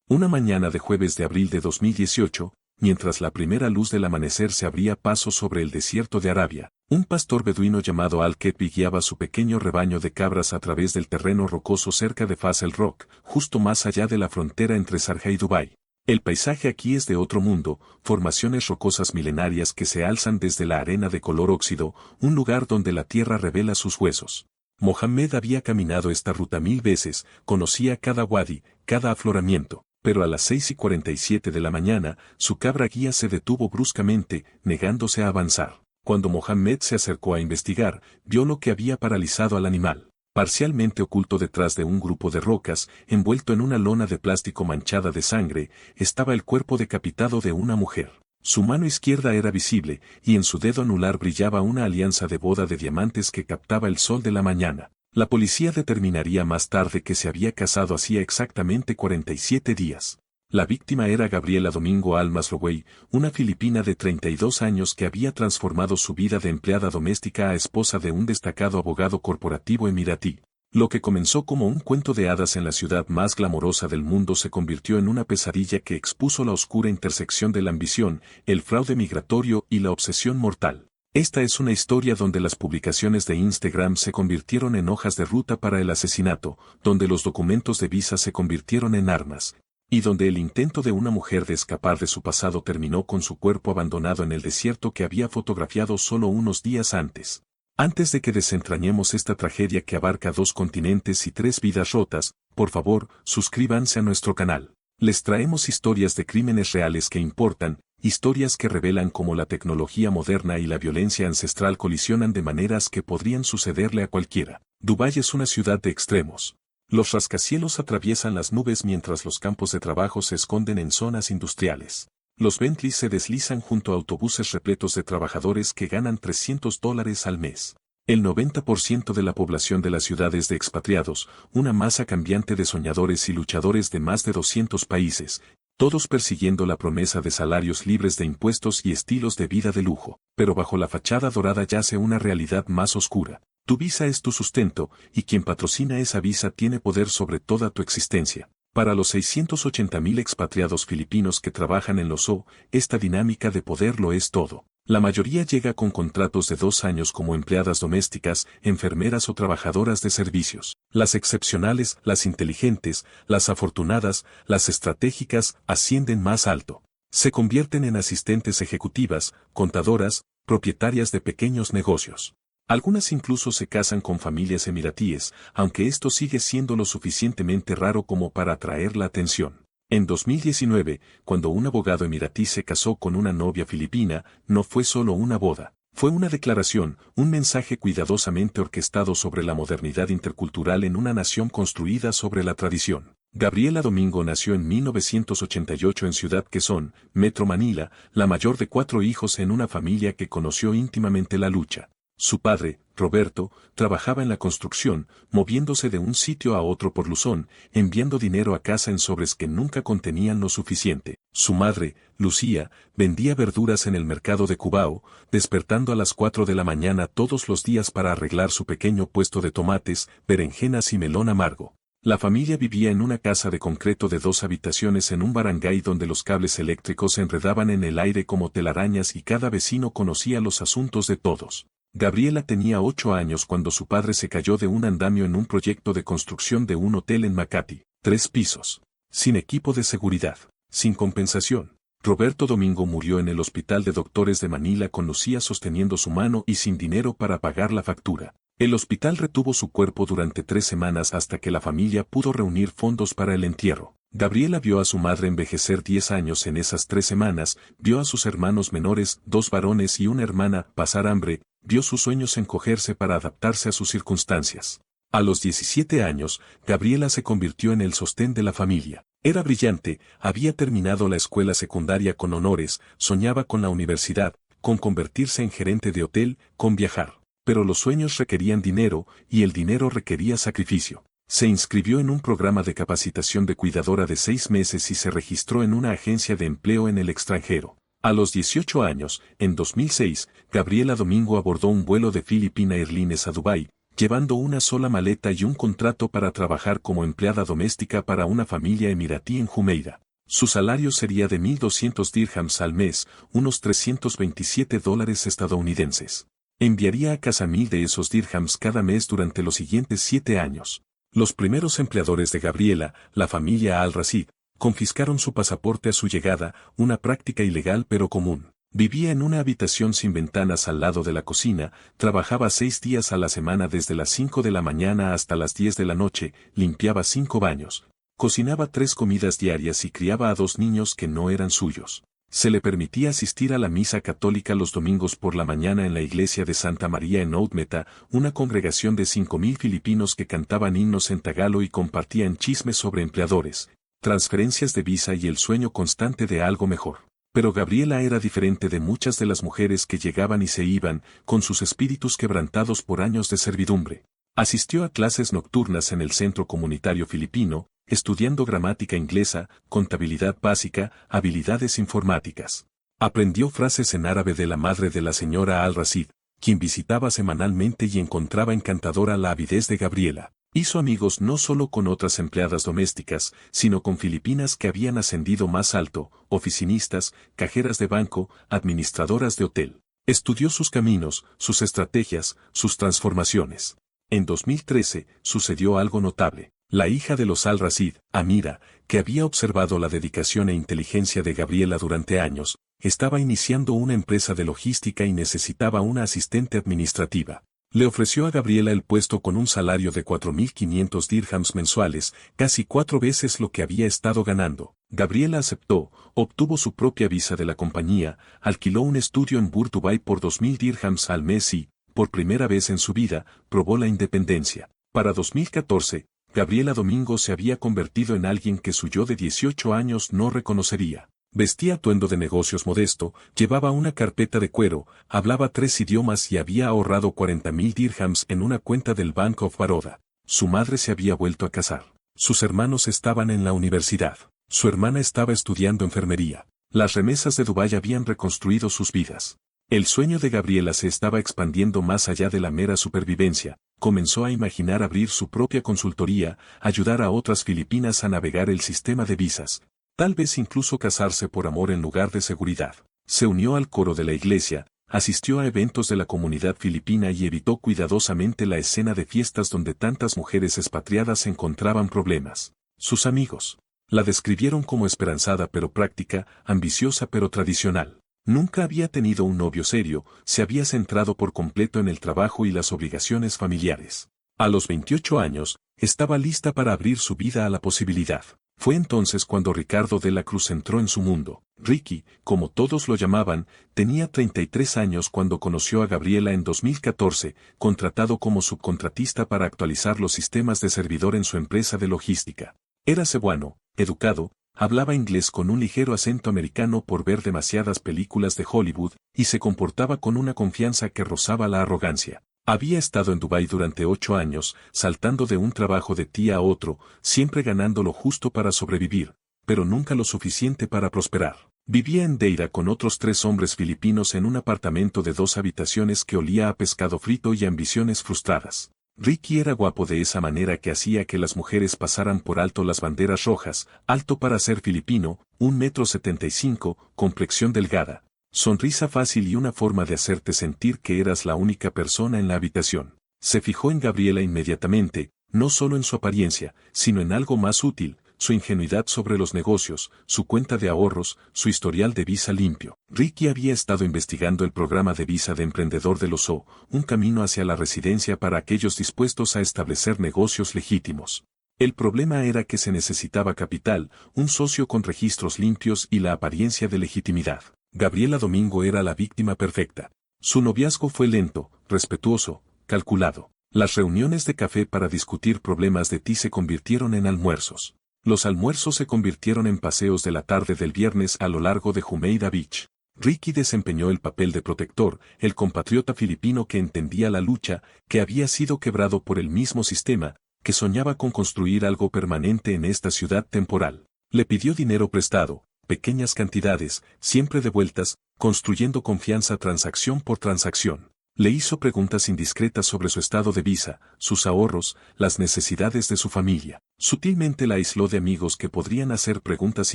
Una mañana de jueves de abril de 2018, mientras la primera luz del amanecer se abría paso sobre el desierto de Arabia, un pastor beduino llamado Al-Ketbi guiaba su pequeño rebaño de cabras a través del terreno rocoso cerca de Faz el Rock, justo más allá de la frontera entre Sharjah y Dubái. El paisaje aquí es de otro mundo, formaciones rocosas milenarias que se alzan desde la arena de color óxido, un lugar donde la tierra revela sus huesos. Mohammed había caminado esta ruta 1000 veces, conocía cada wadi, cada afloramiento. Pero a las 6:47 de la mañana, su cabra guía se detuvo bruscamente, negándose a avanzar. Cuando Mohammed se acercó a investigar, vio lo que había paralizado al animal. Parcialmente oculto detrás de un grupo de rocas, envuelto en una lona de plástico manchada de sangre, estaba el cuerpo decapitado de una mujer. Su mano izquierda era visible, y en su dedo anular brillaba una alianza de boda de diamantes que captaba el sol de la mañana. La policía determinaría más tarde que se había casado hacía exactamente 47 días. La víctima era Gabriela Domingo Almas Rowey, una filipina de 32 años que había transformado su vida de empleada doméstica a esposa de un destacado abogado corporativo emiratí. Lo que comenzó como un cuento de hadas en la ciudad más glamorosa del mundo se convirtió en una pesadilla que expuso la oscura intersección de la ambición, el fraude migratorio y la obsesión mortal. Esta es una historia donde las publicaciones de Instagram se convirtieron en hojas de ruta para el asesinato, donde los documentos de visa se convirtieron en armas, y donde el intento de una mujer de escapar de su pasado terminó con su cuerpo abandonado en el desierto que había fotografiado solo unos días antes. Antes de que desentrañemos esta tragedia que abarca 2 continentes y 3 vidas rotas, por favor, suscríbanse a nuestro canal. Les traemos historias de crímenes reales que importan, historias que revelan cómo la tecnología moderna y la violencia ancestral colisionan de maneras que podrían sucederle a cualquiera. Dubái es una ciudad de extremos. Los rascacielos atraviesan las nubes mientras los campos de trabajo se esconden en zonas industriales. Los Bentleys se deslizan junto a autobuses repletos de trabajadores que ganan $300 al mes. El 90% de la población de la ciudad es de expatriados, una masa cambiante de soñadores y luchadores de más de 200 países, todos persiguiendo la promesa de salarios libres de impuestos y estilos de vida de lujo. Pero bajo la fachada dorada yace una realidad más oscura. Tu visa es tu sustento, y quien patrocina esa visa tiene poder sobre toda tu existencia. Para los 680.000 expatriados filipinos que trabajan en los O, esta dinámica de poder lo es todo. La mayoría llega con contratos de 2 años como empleadas domésticas, enfermeras o trabajadoras de servicios. Las excepcionales, las inteligentes, las afortunadas, las estratégicas, ascienden más alto. Se convierten en asistentes ejecutivas, contadoras, propietarias de pequeños negocios. Algunas incluso se casan con familias emiratíes, aunque esto sigue siendo lo suficientemente raro como para atraer la atención. En 2019, cuando un abogado emiratí se casó con una novia filipina, no fue solo una boda, fue una declaración, un mensaje cuidadosamente orquestado sobre la modernidad intercultural en una nación construida sobre la tradición. Gabriela Domingo nació en 1988 en Ciudad Quezón, Metro Manila, la mayor de 4 hijos en una familia que conoció íntimamente la lucha. Su padre, Roberto, trabajaba en la construcción, moviéndose de un sitio a otro por Luzón, enviando dinero a casa en sobres que nunca contenían lo suficiente. Su madre, Lucía, vendía verduras en el mercado de Cubao, despertando a las 4 de la mañana todos los días para arreglar su pequeño puesto de tomates, berenjenas y melón amargo. La familia vivía en una casa de concreto de 2 habitaciones en un barangay donde los cables eléctricos se enredaban en el aire como telarañas y cada vecino conocía los asuntos de todos. Gabriela tenía 8 años cuando su padre se cayó de un andamio en un proyecto de construcción de un hotel en Makati, 3 pisos. Sin equipo de seguridad, sin compensación. Roberto Domingo murió en el hospital de doctores de Manila con Lucía sosteniendo su mano y sin dinero para pagar la factura. El hospital retuvo su cuerpo durante 3 semanas hasta que la familia pudo reunir fondos para el entierro. Gabriela vio a su madre envejecer 10 años en esas 3 semanas, vio a sus hermanos menores, 2 varones y una hermana, pasar hambre, vio sus sueños encogerse para adaptarse a sus circunstancias. A los 17 años, Gabriela se convirtió en el sostén de la familia. Era brillante, había terminado la escuela secundaria con honores, soñaba con la universidad, con convertirse en gerente de hotel, con viajar. Pero los sueños requerían dinero, y el dinero requería sacrificio. Se inscribió en un programa de capacitación de cuidadora de 6 meses y se registró en una agencia de empleo en el extranjero. A los 18 años, en 2006, Gabriela Domingo abordó un vuelo de Philippine Airlines a Dubái, llevando una sola maleta y un contrato para trabajar como empleada doméstica para una familia emiratí en Jumeirah. Su salario sería de 1.200 dirhams al mes, unos $327 estadounidenses. Enviaría a casa 1.000 de esos dirhams cada mes durante los siguientes 7 años. Los primeros empleadores de Gabriela, la familia Al-Rashid, confiscaron su pasaporte a su llegada, una práctica ilegal pero común. Vivía en una habitación sin ventanas al lado de la cocina, trabajaba 6 días a la semana desde las 5 de la mañana hasta las 10 de la noche, limpiaba 5 baños, cocinaba 3 comidas diarias y criaba a 2 niños que no eran suyos. Se le permitía asistir a la misa católica los domingos por la mañana en la iglesia de Santa María en Oud Meta, una congregación de 5.000 filipinos que cantaban himnos en tagalo y compartían chismes sobre empleadores, transferencias de visa y el sueño constante de algo mejor. Pero Gabriela era diferente de muchas de las mujeres que llegaban y se iban, con sus espíritus quebrantados por años de servidumbre. Asistió a clases nocturnas en el Centro Comunitario Filipino, estudiando gramática inglesa, contabilidad básica, habilidades informáticas. Aprendió frases en árabe de la madre de la señora Al-Rashid, quien visitaba semanalmente y encontraba encantadora la avidez de Gabriela. Hizo amigos no solo con otras empleadas domésticas, sino con filipinas que habían ascendido más alto, oficinistas, cajeras de banco, administradoras de hotel. Estudió sus caminos, sus estrategias, sus transformaciones. En 2013, sucedió algo notable. La hija de los Al-Rashid, Amira, que había observado la dedicación e inteligencia de Gabriela durante años, estaba iniciando una empresa de logística y necesitaba una asistente administrativa. Le ofreció a Gabriela el puesto con un salario de 4.500 dirhams mensuales, casi 4 veces lo que había estado ganando. Gabriela aceptó, obtuvo su propia visa de la compañía, alquiló un estudio en Bur Dubai por 2.000 dirhams al mes y, por primera vez en su vida, probó la independencia. Para 2014, Gabriela Domingo se había convertido en alguien que su yo de 18 años no reconocería. Vestía atuendo de negocios modesto, llevaba una carpeta de cuero, hablaba 3 idiomas y había ahorrado 40.000 dirhams en una cuenta del Bank of Baroda. Su madre se había vuelto a casar. Sus hermanos estaban en la universidad. Su hermana estaba estudiando enfermería. Las remesas de Dubái habían reconstruido sus vidas. El sueño de Gabriela se estaba expandiendo más allá de la mera supervivencia. Comenzó a imaginar abrir su propia consultoría, ayudar a otras filipinas a navegar el sistema de visas. Tal vez incluso casarse por amor en lugar de seguridad. Se unió al coro de la iglesia, asistió a eventos de la comunidad filipina y evitó cuidadosamente la escena de fiestas donde tantas mujeres expatriadas encontraban problemas. Sus amigos la describieron como esperanzada pero práctica, ambiciosa pero tradicional. Nunca había tenido un novio serio, se había centrado por completo en el trabajo y las obligaciones familiares. A los 28 años, estaba lista para abrir su vida a la posibilidad. Fue entonces cuando Ricardo de la Cruz entró en su mundo. Ricky, como todos lo llamaban, tenía 33 años cuando conoció a Gabriela en 2014, contratado como subcontratista para actualizar los sistemas de servidor en su empresa de logística. Era cebuano, educado, hablaba inglés con un ligero acento americano por ver demasiadas películas de Hollywood, y se comportaba con una confianza que rozaba la arrogancia. Había estado en Dubái durante 8 años, saltando de un trabajo de día a otro, siempre ganando lo justo para sobrevivir, pero nunca lo suficiente para prosperar. Vivía en Deira con otros 3 hombres filipinos en un apartamento de 2 habitaciones que olía a pescado frito y ambiciones frustradas. Ricky era guapo de esa manera que hacía que las mujeres pasaran por alto las banderas rojas, alto para ser filipino, 1,75 m, complexión delgada, sonrisa fácil y una forma de hacerte sentir que eras la única persona en la habitación. Se fijó en Gabriela inmediatamente, no solo en su apariencia, sino en algo más útil, su ingenuidad sobre los negocios, su cuenta de ahorros, su historial de visa limpio. Ricky había estado investigando el programa de visa de emprendedor de los O, un camino hacia la residencia para aquellos dispuestos a establecer negocios legítimos. El problema era que se necesitaba capital, un socio con registros limpios y la apariencia de legitimidad. Gabriela Domingo era la víctima perfecta. Su noviazgo fue lento, respetuoso, calculado. Las reuniones de café para discutir problemas de ti se convirtieron en almuerzos. Los almuerzos se convirtieron en paseos de la tarde del viernes a lo largo de Jumeirah Beach. Ricky desempeñó el papel de protector, el compatriota filipino que entendía la lucha, que había sido quebrado por el mismo sistema, que soñaba con construir algo permanente en esta ciudad temporal. Le pidió dinero prestado, pequeñas cantidades, siempre devueltas, construyendo confianza transacción por transacción. Le hizo preguntas indiscretas sobre su estado de visa, sus ahorros, las necesidades de su familia. Sutilmente la aisló de amigos que podrían hacer preguntas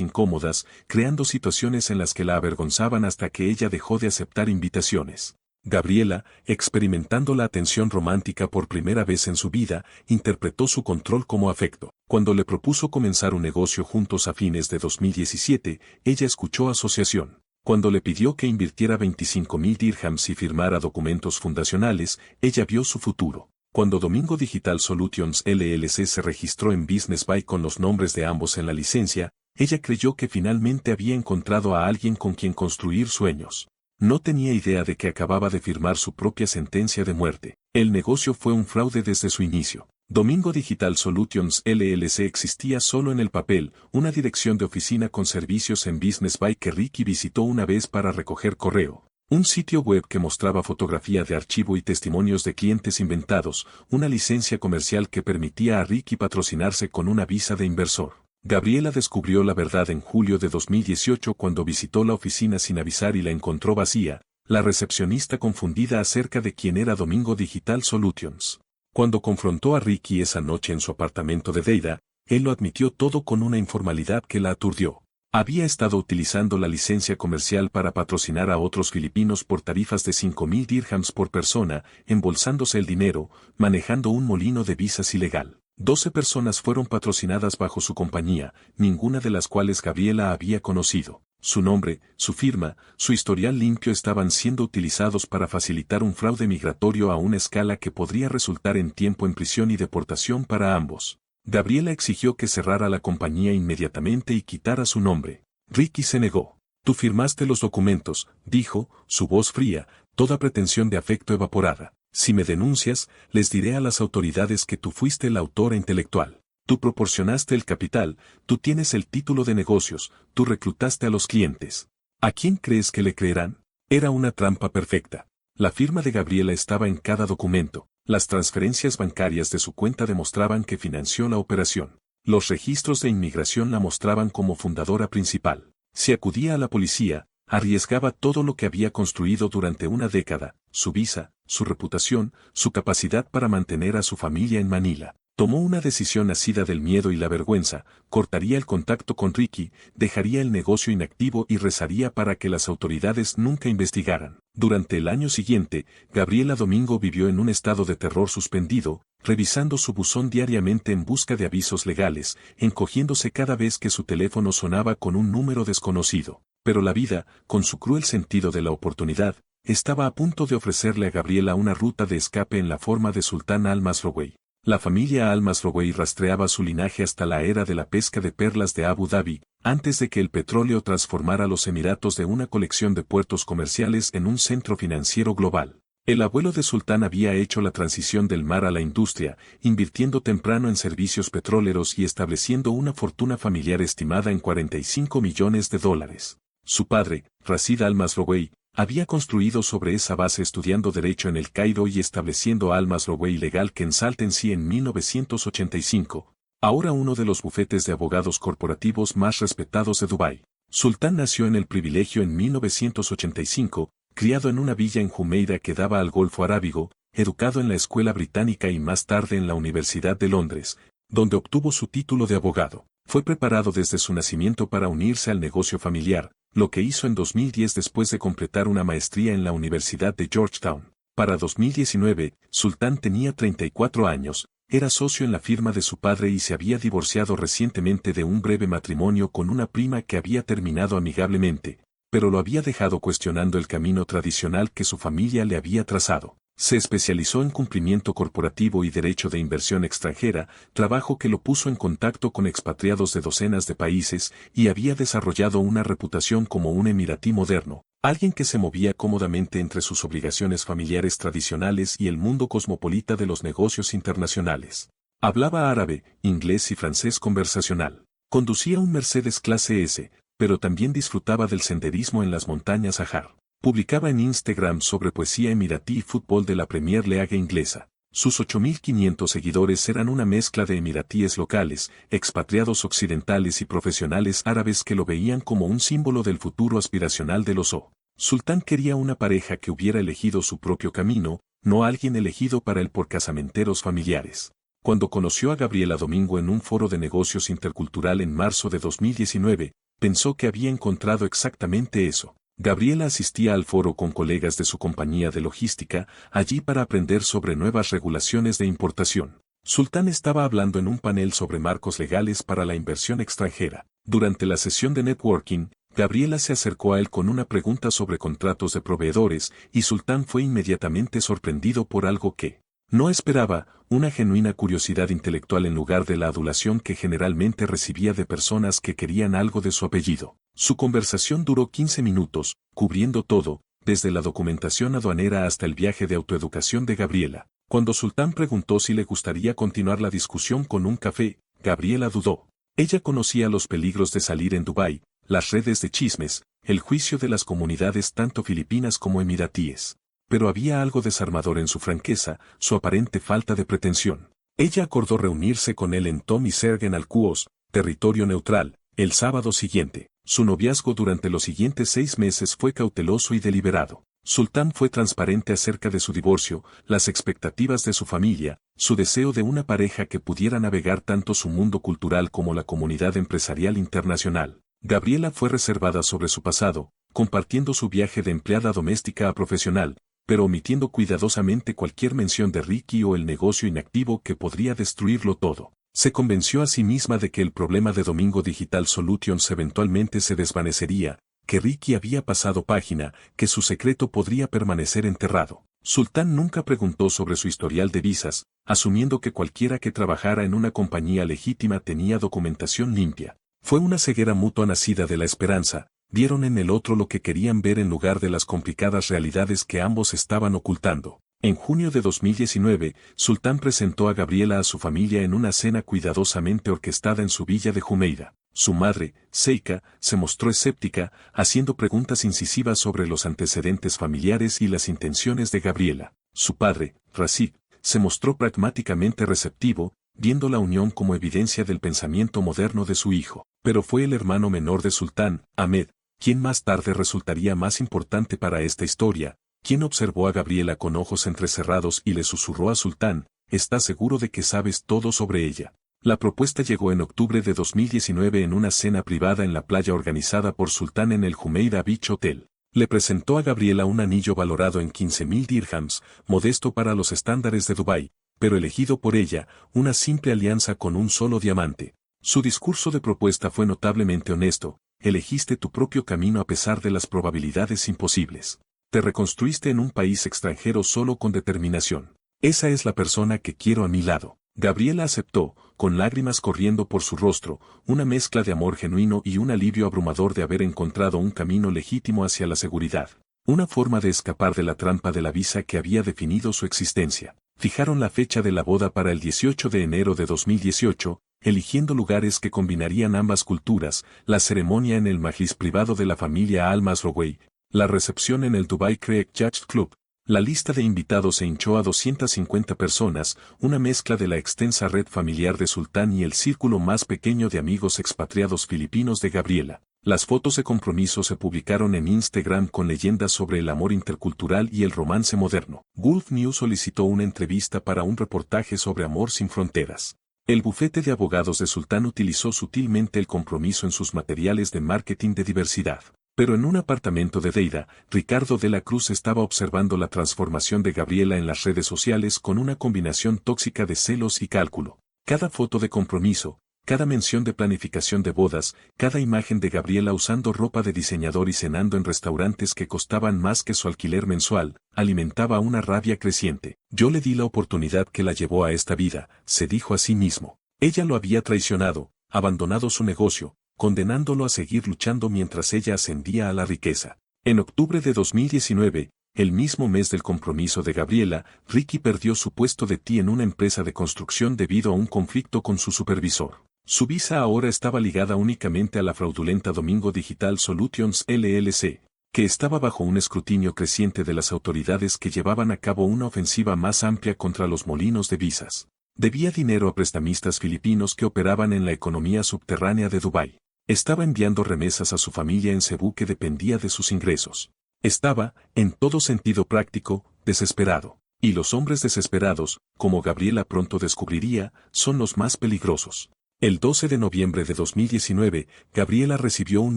incómodas, creando situaciones en las que la avergonzaban hasta que ella dejó de aceptar invitaciones. Gabriela, experimentando la atención romántica por primera vez en su vida, interpretó su control como afecto. Cuando le propuso comenzar un negocio juntos a fines de 2017, ella escuchó asociación. Cuando le pidió que invirtiera 25.000 dirhams y firmara documentos fundacionales, ella vio su futuro. Cuando Domingo Digital Solutions LLC se registró en Business Bay con los nombres de ambos en la licencia, ella creyó que finalmente había encontrado a alguien con quien construir sueños. No tenía idea de que acababa de firmar su propia sentencia de muerte. El negocio fue un fraude desde su inicio. Domingo Digital Solutions LLC existía solo en el papel, una dirección de oficina con servicios en Business Bay que Ricky visitó una vez para recoger correo, un sitio web que mostraba fotografía de archivo y testimonios de clientes inventados, una licencia comercial que permitía a Ricky patrocinarse con una visa de inversor. Gabriela descubrió la verdad en julio de 2018 cuando visitó la oficina sin avisar y la encontró vacía, la recepcionista confundida acerca de quién era Domingo Digital Solutions. Cuando confrontó a Ricky esa noche en su apartamento de Deida, él lo admitió todo con una informalidad que la aturdió. Había estado utilizando la licencia comercial para patrocinar a otros filipinos por tarifas de 5.000 dirhams por persona, embolsándose el dinero, manejando un molino de visas ilegal. 12 personas fueron patrocinadas bajo su compañía, ninguna de las cuales Gabriela había conocido. Su nombre, su firma, su historial limpio estaban siendo utilizados para facilitar un fraude migratorio a una escala que podría resultar en tiempo en prisión y deportación para ambos. Gabriela exigió que cerrara la compañía inmediatamente y quitara su nombre. Ricky se negó. Tú firmaste los documentos, dijo, su voz fría, toda pretensión de afecto evaporada. Si me denuncias, les diré a las autoridades que tú fuiste la autora intelectual. Tú proporcionaste el capital, tú tienes el título de negocios, tú reclutaste a los clientes. ¿A quién crees que le creerán? Era una trampa perfecta. La firma de Gabriela estaba en cada documento. Las transferencias bancarias de su cuenta demostraban que financió la operación. Los registros de inmigración la mostraban como fundadora principal. Si acudía a la policía, arriesgaba todo lo que había construido durante una década, su visa, su reputación, su capacidad para mantener a su familia en Manila. Tomó una decisión nacida del miedo y la vergüenza, cortaría el contacto con Ricky, dejaría el negocio inactivo y rezaría para que las autoridades nunca investigaran. Durante el año siguiente, Gabriela Domingo vivió en un estado de terror suspendido, revisando su buzón diariamente en busca de avisos legales, encogiéndose cada vez que su teléfono sonaba con un número desconocido. Pero la vida, con su cruel sentido de la oportunidad, estaba a punto de ofrecerle a Gabriela una ruta de escape en la forma de Sultan Al-Masrouei. La familia Al-Masrouei rastreaba su linaje hasta la era de la pesca de perlas de Abu Dhabi, antes de que el petróleo transformara los Emiratos de una colección de puertos comerciales en un centro financiero global. El abuelo de Sultán había hecho la transición del mar a la industria, invirtiendo temprano en servicios petroleros y estableciendo una fortuna familiar estimada en 45 millones de dólares. Su padre, Rashid Al-Masrouei, había construido sobre esa base estudiando Derecho en el Cairo y estableciendo Al-Masrouei Legal Consultancy en 1985, ahora uno de los bufetes de abogados corporativos más respetados de Dubái. Sultán nació en el privilegio en 1985, criado en una villa en Jumeirah que daba al Golfo Arábigo, educado en la escuela británica y más tarde en la Universidad de Londres, donde obtuvo su título de abogado. Fue preparado desde su nacimiento para unirse al negocio familiar, lo que hizo en 2010 después de completar una maestría en la Universidad de Georgetown. Para 2019, Sultán tenía 34 años, era socio en la firma de su padre y se había divorciado recientemente de un breve matrimonio con una prima que había terminado amigablemente, pero lo había dejado cuestionando el camino tradicional que su familia le había trazado. Se especializó en cumplimiento corporativo y derecho de inversión extranjera, trabajo que lo puso en contacto con expatriados de docenas de países y había desarrollado una reputación como un emiratí moderno, alguien que se movía cómodamente entre sus obligaciones familiares tradicionales y el mundo cosmopolita de los negocios internacionales. Hablaba árabe, inglés y francés conversacional. Conducía un Mercedes clase S, pero también disfrutaba del senderismo en las montañas Sahar. Publicaba en Instagram sobre poesía emiratí y fútbol de la Premier League inglesa. Sus 8.500 seguidores eran una mezcla de emiratíes locales, expatriados occidentales y profesionales árabes que lo veían como un símbolo del futuro aspiracional del oso. Sultán quería una pareja que hubiera elegido su propio camino, no alguien elegido para él por casamenteros familiares. Cuando conoció a Gabriela Domingo en un foro de negocios intercultural en marzo de 2019, pensó que había encontrado exactamente eso. Gabriela asistía al foro con colegas de su compañía de logística, allí para aprender sobre nuevas regulaciones de importación. Sultán estaba hablando en un panel sobre marcos legales para la inversión extranjera. Durante la sesión de networking, Gabriela se acercó a él con una pregunta sobre contratos de proveedores y Sultán fue inmediatamente sorprendido por algo que no esperaba, una genuina curiosidad intelectual en lugar de la adulación que generalmente recibía de personas que querían algo de su apellido. Su conversación duró 15 minutos, cubriendo todo, desde la documentación aduanera hasta el viaje de autoeducación de Gabriela. Cuando Sultán preguntó si le gustaría continuar la discusión con un café, Gabriela dudó. Ella conocía los peligros de salir en Dubái, las redes de chismes, el juicio de las comunidades tanto filipinas como emiratíes. Pero había algo desarmador en su franqueza, su aparente falta de pretensión. Ella acordó reunirse con él en Tom y Serg en Alcuós, territorio neutral, el sábado siguiente. Su noviazgo durante los siguientes 6 meses fue cauteloso y deliberado. Sultán fue transparente acerca de su divorcio, las expectativas de su familia, su deseo de una pareja que pudiera navegar tanto su mundo cultural como la comunidad empresarial internacional. Gabriela fue reservada sobre su pasado, compartiendo su viaje de empleada doméstica a profesional, pero omitiendo cuidadosamente cualquier mención de Ricky o el negocio inactivo que podría destruirlo todo. Se convenció a sí misma de que el problema de Domingo Digital Solutions eventualmente se desvanecería, que Ricky había pasado página, que su secreto podría permanecer enterrado. Sultán nunca preguntó sobre su historial de visas, asumiendo que cualquiera que trabajara en una compañía legítima tenía documentación limpia. Fue una ceguera mutua nacida de la esperanza, vieron en el otro lo que querían ver en lugar de las complicadas realidades que ambos estaban ocultando. En junio de 2019, Sultán presentó a Gabriela a su familia en una cena cuidadosamente orquestada en su villa de Jumeirah. Su madre, Seika, se mostró escéptica, haciendo preguntas incisivas sobre los antecedentes familiares y las intenciones de Gabriela. Su padre, Rashid, se mostró pragmáticamente receptivo, viendo la unión como evidencia del pensamiento moderno de su hijo. Pero fue el hermano menor de Sultán, Ahmed, quien más tarde resultaría más importante para esta historia, quien observó a Gabriela con ojos entrecerrados y le susurró a Sultán, «¿Estás seguro de que sabes todo sobre ella?». La propuesta llegó en octubre de 2019 en una cena privada en la playa organizada por Sultán en el Jumeirah Beach Hotel. Le presentó a Gabriela un anillo valorado en 15.000 dirhams, modesto para los estándares de Dubái, pero elegido por ella, una simple alianza con un solo diamante. Su discurso de propuesta fue notablemente honesto, elegiste tu propio camino a pesar de las probabilidades imposibles. Te reconstruiste en un país extranjero solo con determinación. Esa es la persona que quiero a mi lado. Gabriela aceptó, con lágrimas corriendo por su rostro, una mezcla de amor genuino y un alivio abrumador de haber encontrado un camino legítimo hacia la seguridad. Una forma de escapar de la trampa de la visa que había definido su existencia. Fijaron la fecha de la boda para el 18 de enero de 2018, eligiendo lugares que combinarían ambas culturas, la ceremonia en el majlis privado de la familia Al Masrouei, la recepción en el Dubai Creek Yacht Club. La lista de invitados se hinchó a 250 personas, una mezcla de la extensa red familiar de Sultán y el círculo más pequeño de amigos expatriados filipinos de Gabriela. Las fotos de compromiso se publicaron en Instagram con leyendas sobre el amor intercultural y el romance moderno. Gulf News solicitó una entrevista para un reportaje sobre amor sin fronteras. El bufete de abogados de Sultán utilizó sutilmente el compromiso en sus materiales de marketing de diversidad. Pero en un apartamento de Deira, Ricardo de la Cruz estaba observando la transformación de Gabriela en las redes sociales con una combinación tóxica de celos y cálculo. Cada foto de compromiso, cada mención de planificación de bodas, cada imagen de Gabriela usando ropa de diseñador y cenando en restaurantes que costaban más que su alquiler mensual, alimentaba una rabia creciente. Yo le di la oportunidad que la llevó a esta vida, se dijo a sí mismo. Ella lo había traicionado, abandonado su negocio, condenándolo a seguir luchando mientras ella ascendía a la riqueza. En octubre de 2019, el mismo mes del compromiso de Gabriela, Ricky perdió su puesto de TI en una empresa de construcción debido a un conflicto con su supervisor. Su visa ahora estaba ligada únicamente a la fraudulenta Domingo Digital Solutions LLC, que estaba bajo un escrutinio creciente de las autoridades que llevaban a cabo una ofensiva más amplia contra los molinos de visas. Debía dinero a prestamistas filipinos que operaban en la economía subterránea de Dubái. Estaba enviando remesas a su familia en Cebú que dependía de sus ingresos. Estaba, en todo sentido práctico, desesperado. Y los hombres desesperados, como Gabriela pronto descubriría, son los más peligrosos. El 12 de noviembre de 2019, Gabriela recibió un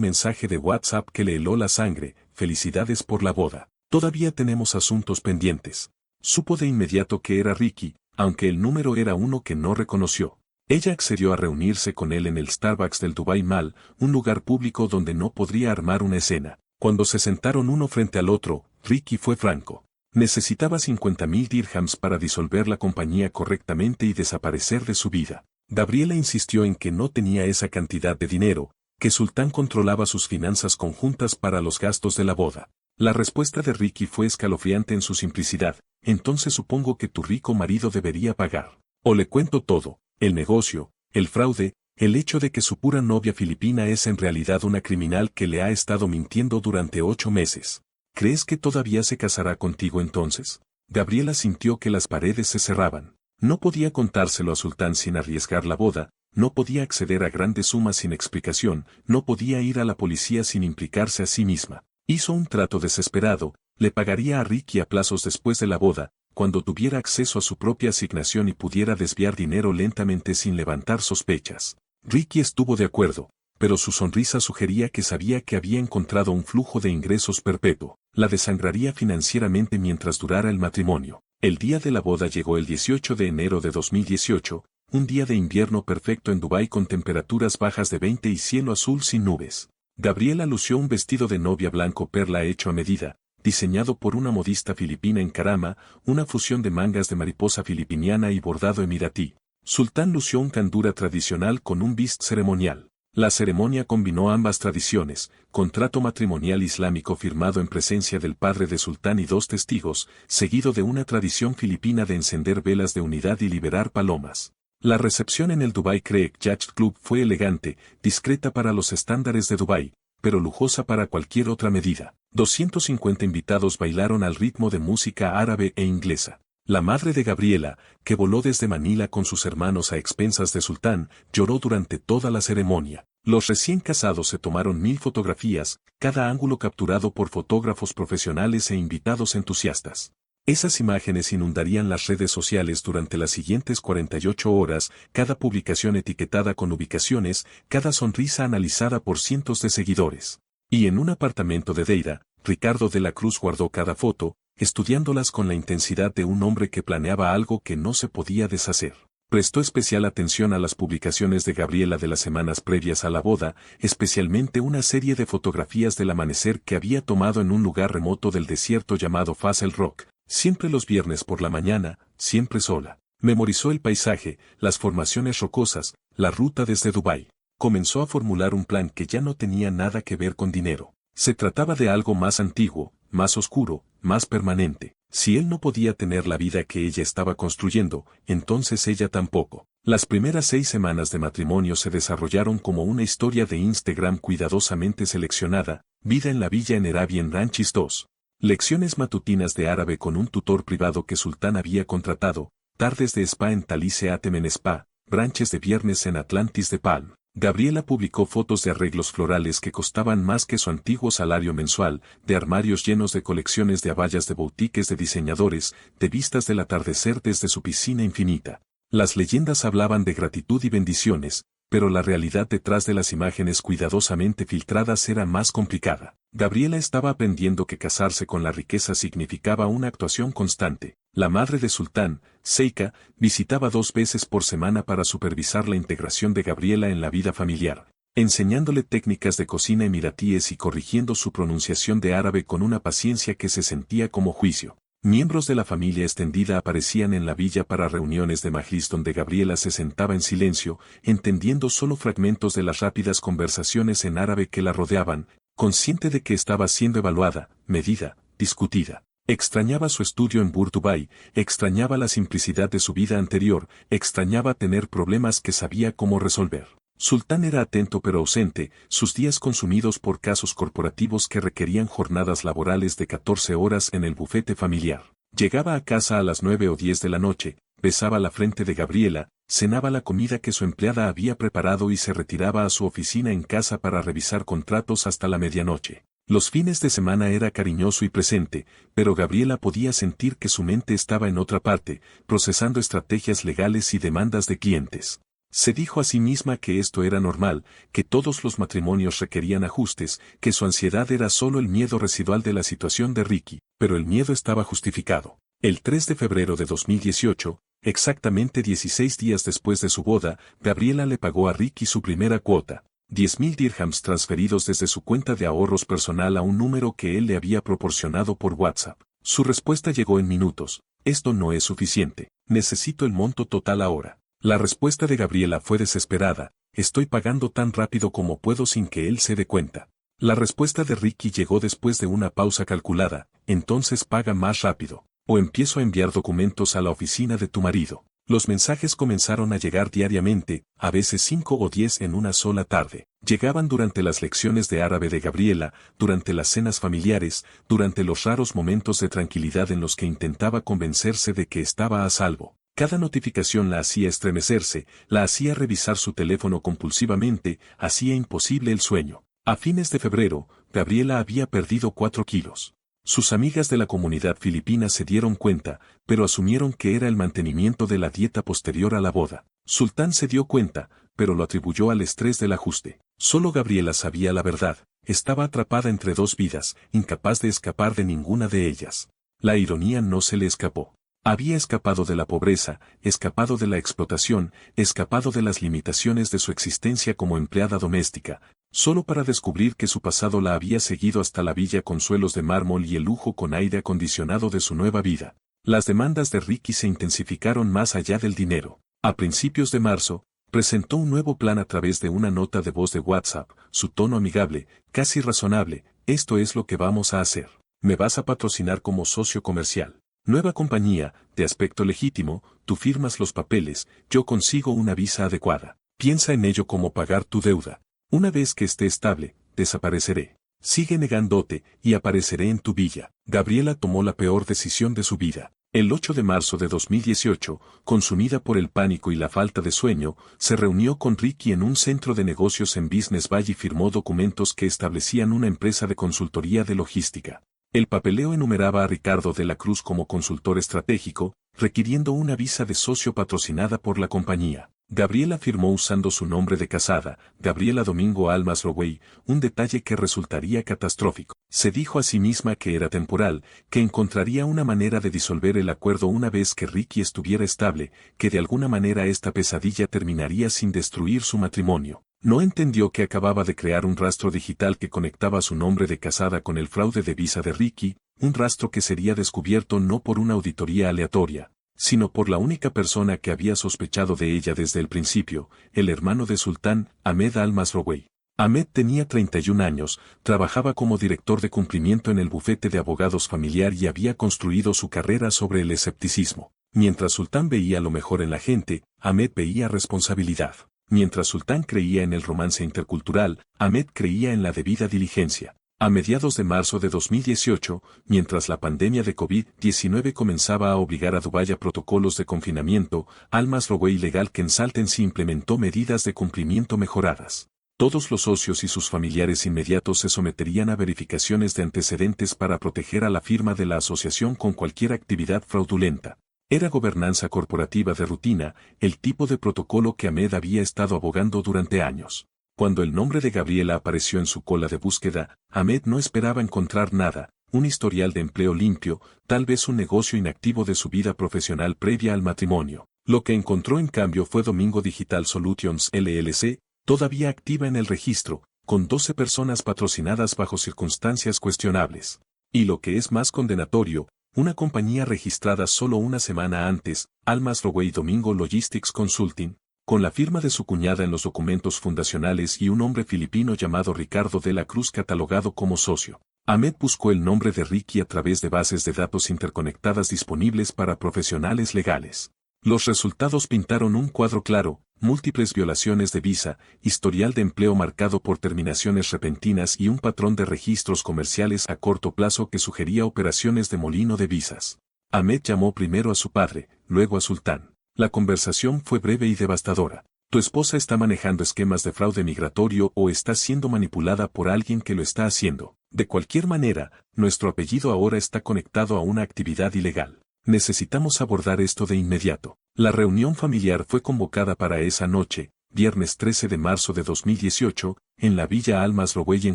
mensaje de WhatsApp que le heló la sangre: felicidades por la boda. Todavía tenemos asuntos pendientes. Supo de inmediato que era Ricky, aunque el número era uno que no reconoció. Ella accedió a reunirse con él en el Starbucks del Dubai Mall, un lugar público donde no podría armar una escena. Cuando se sentaron uno frente al otro, Ricky fue franco. Necesitaba 50.000 dirhams para disolver la compañía correctamente y desaparecer de su vida. Gabriela insistió en que no tenía esa cantidad de dinero, que Sultán controlaba sus finanzas conjuntas para los gastos de la boda. La respuesta de Ricky fue escalofriante en su simplicidad: entonces supongo que tu rico marido debería pagar. O le cuento todo: el negocio, el fraude, el hecho de que su pura novia filipina es en realidad una criminal que le ha estado mintiendo durante 8 meses. ¿Crees que todavía se casará contigo entonces? Gabriela sintió que las paredes se cerraban. No podía contárselo a Sultán sin arriesgar la boda, no podía acceder a grandes sumas sin explicación, no podía ir a la policía sin implicarse a sí misma. Hizo un trato desesperado: le pagaría a Ricky a plazos después de la boda, cuando tuviera acceso a su propia asignación y pudiera desviar dinero lentamente sin levantar sospechas. Ricky estuvo de acuerdo, pero su sonrisa sugería que sabía que había encontrado un flujo de ingresos perpetuo. La desangraría financieramente mientras durara el matrimonio. El día de la boda llegó el 18 de enero de 2018, un día de invierno perfecto en Dubái con temperaturas bajas de 20 y cielo azul sin nubes. Gabriela lució un vestido de novia blanco perla hecho a medida, diseñado por una modista filipina en Karama, una fusión de mangas de mariposa filipiniana y bordado emiratí. Sultán lució un kandura tradicional con un bist ceremonial. La ceremonia combinó ambas tradiciones: contrato matrimonial islámico firmado en presencia del padre de Sultán y 2 testigos, seguido de una tradición filipina de encender velas de unidad y liberar palomas. La recepción en el Dubai Creek Yacht Club fue elegante, discreta para los estándares de Dubái, pero lujosa para cualquier otra medida. 250 invitados bailaron al ritmo de música árabe e inglesa. La madre de Gabriela, que voló desde Manila con sus hermanos a expensas de Sultán, lloró durante toda la ceremonia. Los recién casados se tomaron 1000 fotografías, cada ángulo capturado por fotógrafos profesionales e invitados entusiastas. Esas imágenes inundarían las redes sociales durante las siguientes 48 horas, cada publicación etiquetada con ubicaciones, cada sonrisa analizada por cientos de seguidores. Y en un apartamento de Deira, Ricardo de la Cruz guardó cada foto, estudiándolas con la intensidad de un hombre que planeaba algo que no se podía deshacer. Prestó especial atención a las publicaciones de Gabriela de las semanas previas a la boda, especialmente una serie de fotografías del amanecer que había tomado en un lugar remoto del desierto llamado Faz el Rock, siempre los viernes por la mañana, siempre sola. Memorizó el paisaje, las formaciones rocosas, la ruta desde Dubái. Comenzó a formular un plan que ya no tenía nada que ver con dinero. Se trataba de algo más antiguo, más oscuro, más permanente. Si él no podía tener la vida que ella estaba construyendo, entonces ella tampoco. Las primeras 6 semanas de matrimonio se desarrollaron como una historia de Instagram cuidadosamente seleccionada: vida en la villa en Arabian Ranches 2. Lecciones matutinas de árabe con un tutor privado que Sultán había contratado, tardes de spa en Talise Atemen Spa, branches de viernes en Atlantis de Palm. Gabriela publicó fotos de arreglos florales que costaban más que su antiguo salario mensual, de armarios llenos de colecciones de abayas de boutiques de diseñadores, de vistas del atardecer desde su piscina infinita. Las leyendas hablaban de gratitud y bendiciones, pero la realidad detrás de las imágenes cuidadosamente filtradas era más complicada. Gabriela estaba aprendiendo que casarse con la riqueza significaba una actuación constante. La madre de Sultán, Seika, visitaba 2 veces por semana para supervisar la integración de Gabriela en la vida familiar, enseñándole técnicas de cocina emiratíes y corrigiendo su pronunciación de árabe con una paciencia que se sentía como juicio. Miembros de la familia extendida aparecían en la villa para reuniones de majlis donde Gabriela se sentaba en silencio, entendiendo solo fragmentos de las rápidas conversaciones en árabe que la rodeaban, consciente de que estaba siendo evaluada, medida, discutida. Extrañaba su estudio en Bur Dubai, extrañaba la simplicidad de su vida anterior, extrañaba tener problemas que sabía cómo resolver. Sultán era atento pero ausente, sus días consumidos por casos corporativos que requerían jornadas laborales de 14 horas en el bufete familiar. Llegaba a casa a las 9 o 10 de la noche, besaba la frente de Gabriela, cenaba la comida que su empleada había preparado y se retiraba a su oficina en casa para revisar contratos hasta la medianoche. Los fines de semana era cariñoso y presente, pero Gabriela podía sentir que su mente estaba en otra parte, procesando estrategias legales y demandas de clientes. Se dijo a sí misma que esto era normal, que todos los matrimonios requerían ajustes, que su ansiedad era solo el miedo residual de la situación de Ricky, pero el miedo estaba justificado. El 3 de febrero de 2018, exactamente 16 días después de su boda, Gabriela le pagó a Ricky su primera cuota. 10.000 dirhams transferidos desde su cuenta de ahorros personal a un número que él le había proporcionado por WhatsApp. Su respuesta llegó en minutos: esto no es suficiente, necesito el monto total ahora. La respuesta de Gabriela fue desesperada: estoy pagando tan rápido como puedo sin que él se dé cuenta. La respuesta de Ricky llegó después de una pausa calculada: entonces paga más rápido, o empiezo a enviar documentos a la oficina de tu marido. Los mensajes comenzaron a llegar diariamente, a veces 5 o 10 en una sola tarde. Llegaban durante las lecciones de árabe de Gabriela, durante las cenas familiares, durante los raros momentos de tranquilidad en los que intentaba convencerse de que estaba a salvo. Cada notificación la hacía estremecerse, la hacía revisar su teléfono compulsivamente, hacía imposible el sueño. A fines de febrero, Gabriela había perdido 4 kilos. Sus amigas de la comunidad filipina se dieron cuenta, pero asumieron que era el mantenimiento de la dieta posterior a la boda. Sultán se dio cuenta, pero lo atribuyó al estrés del ajuste. Solo Gabriela sabía la verdad: estaba atrapada entre dos vidas, incapaz de escapar de ninguna de ellas. La ironía no se le escapó. Había escapado de la pobreza, escapado de la explotación, escapado de las limitaciones de su existencia como empleada doméstica, solo para descubrir que su pasado la había seguido hasta la villa con suelos de mármol y el lujo con aire acondicionado de su nueva vida. Las demandas de Ricky se intensificaron más allá del dinero. A principios de marzo, presentó un nuevo plan a través de una nota de voz de WhatsApp, su tono amigable, casi razonable: esto es lo que vamos a hacer. Me vas a patrocinar como socio comercial. Nueva compañía, de aspecto legítimo, tú firmas los papeles, yo consigo una visa adecuada. Piensa en ello como pagar tu deuda. Una vez que esté estable, desapareceré. Sigue negándote, y apareceré en tu villa. Gabriela tomó la peor decisión de su vida. El 8 de marzo de 2018, consumida por el pánico y la falta de sueño, se reunió con Ricky en un centro de negocios en Business Bay y firmó documentos que establecían una empresa de consultoría de logística. El papeleo enumeraba a Ricardo de la Cruz como consultor estratégico, requiriendo una visa de socio patrocinada por la compañía. Gabriela firmó usando su nombre de casada, Gabriela Domingo Almas Rowey, un detalle que resultaría catastrófico. Se dijo a sí misma que era temporal, que encontraría una manera de disolver el acuerdo una vez que Ricky estuviera estable, que de alguna manera esta pesadilla terminaría sin destruir su matrimonio. No entendió que acababa de crear un rastro digital que conectaba su nombre de casada con el fraude de visa de Ricky, un rastro que sería descubierto no por una auditoría aleatoria, sino por la única persona que había sospechado de ella desde el principio, el hermano de Sultán, Ahmed Almas Rowey. Ahmed tenía 31 años, trabajaba como director de cumplimiento en el bufete de abogados familiar y había construido su carrera sobre el escepticismo. Mientras Sultán veía lo mejor en la gente, Ahmed veía responsabilidad. Mientras Sultán creía en el romance intercultural, Ahmed creía en la debida diligencia. A mediados de marzo de 2018, mientras la pandemia de COVID-19 comenzaba a obligar a Dubái a protocolos de confinamiento, Almas Rowey Legal Consultancy implementó medidas de cumplimiento mejoradas. Todos los socios y sus familiares inmediatos se someterían a verificaciones de antecedentes para proteger a la firma de la asociación con cualquier actividad fraudulenta. Era gobernanza corporativa de rutina, el tipo de protocolo que Ahmed había estado abogando durante años. Cuando el nombre de Gabriela apareció en su cola de búsqueda, Ahmed no esperaba encontrar nada: un historial de empleo limpio, tal vez un negocio inactivo de su vida profesional previa al matrimonio. Lo que encontró en cambio fue Domingo Digital Solutions LLC, todavía activa en el registro, con 12 personas patrocinadas bajo circunstancias cuestionables. Y lo que es más condenatorio, una compañía registrada solo una semana antes, Almas Rowey Domingo Logistics Consulting, con la firma de su cuñada en los documentos fundacionales y un hombre filipino llamado Ricardo de la Cruz catalogado como socio. Ahmed buscó el nombre de Ricky a través de bases de datos interconectadas disponibles para profesionales legales. Los resultados pintaron un cuadro claro: múltiples violaciones de visa, historial de empleo marcado por terminaciones repentinas y un patrón de registros comerciales a corto plazo que sugería operaciones de molino de visas. Ahmed llamó primero a su padre, luego a Sultán. La conversación fue breve y devastadora. Tu esposa está manejando esquemas de fraude migratorio o está siendo manipulada por alguien que lo está haciendo. De cualquier manera, nuestro apellido ahora está conectado a una actividad ilegal. Necesitamos abordar esto de inmediato. La reunión familiar fue convocada para esa noche, viernes 13 de marzo de 2018, en la Villa Almas Rowey en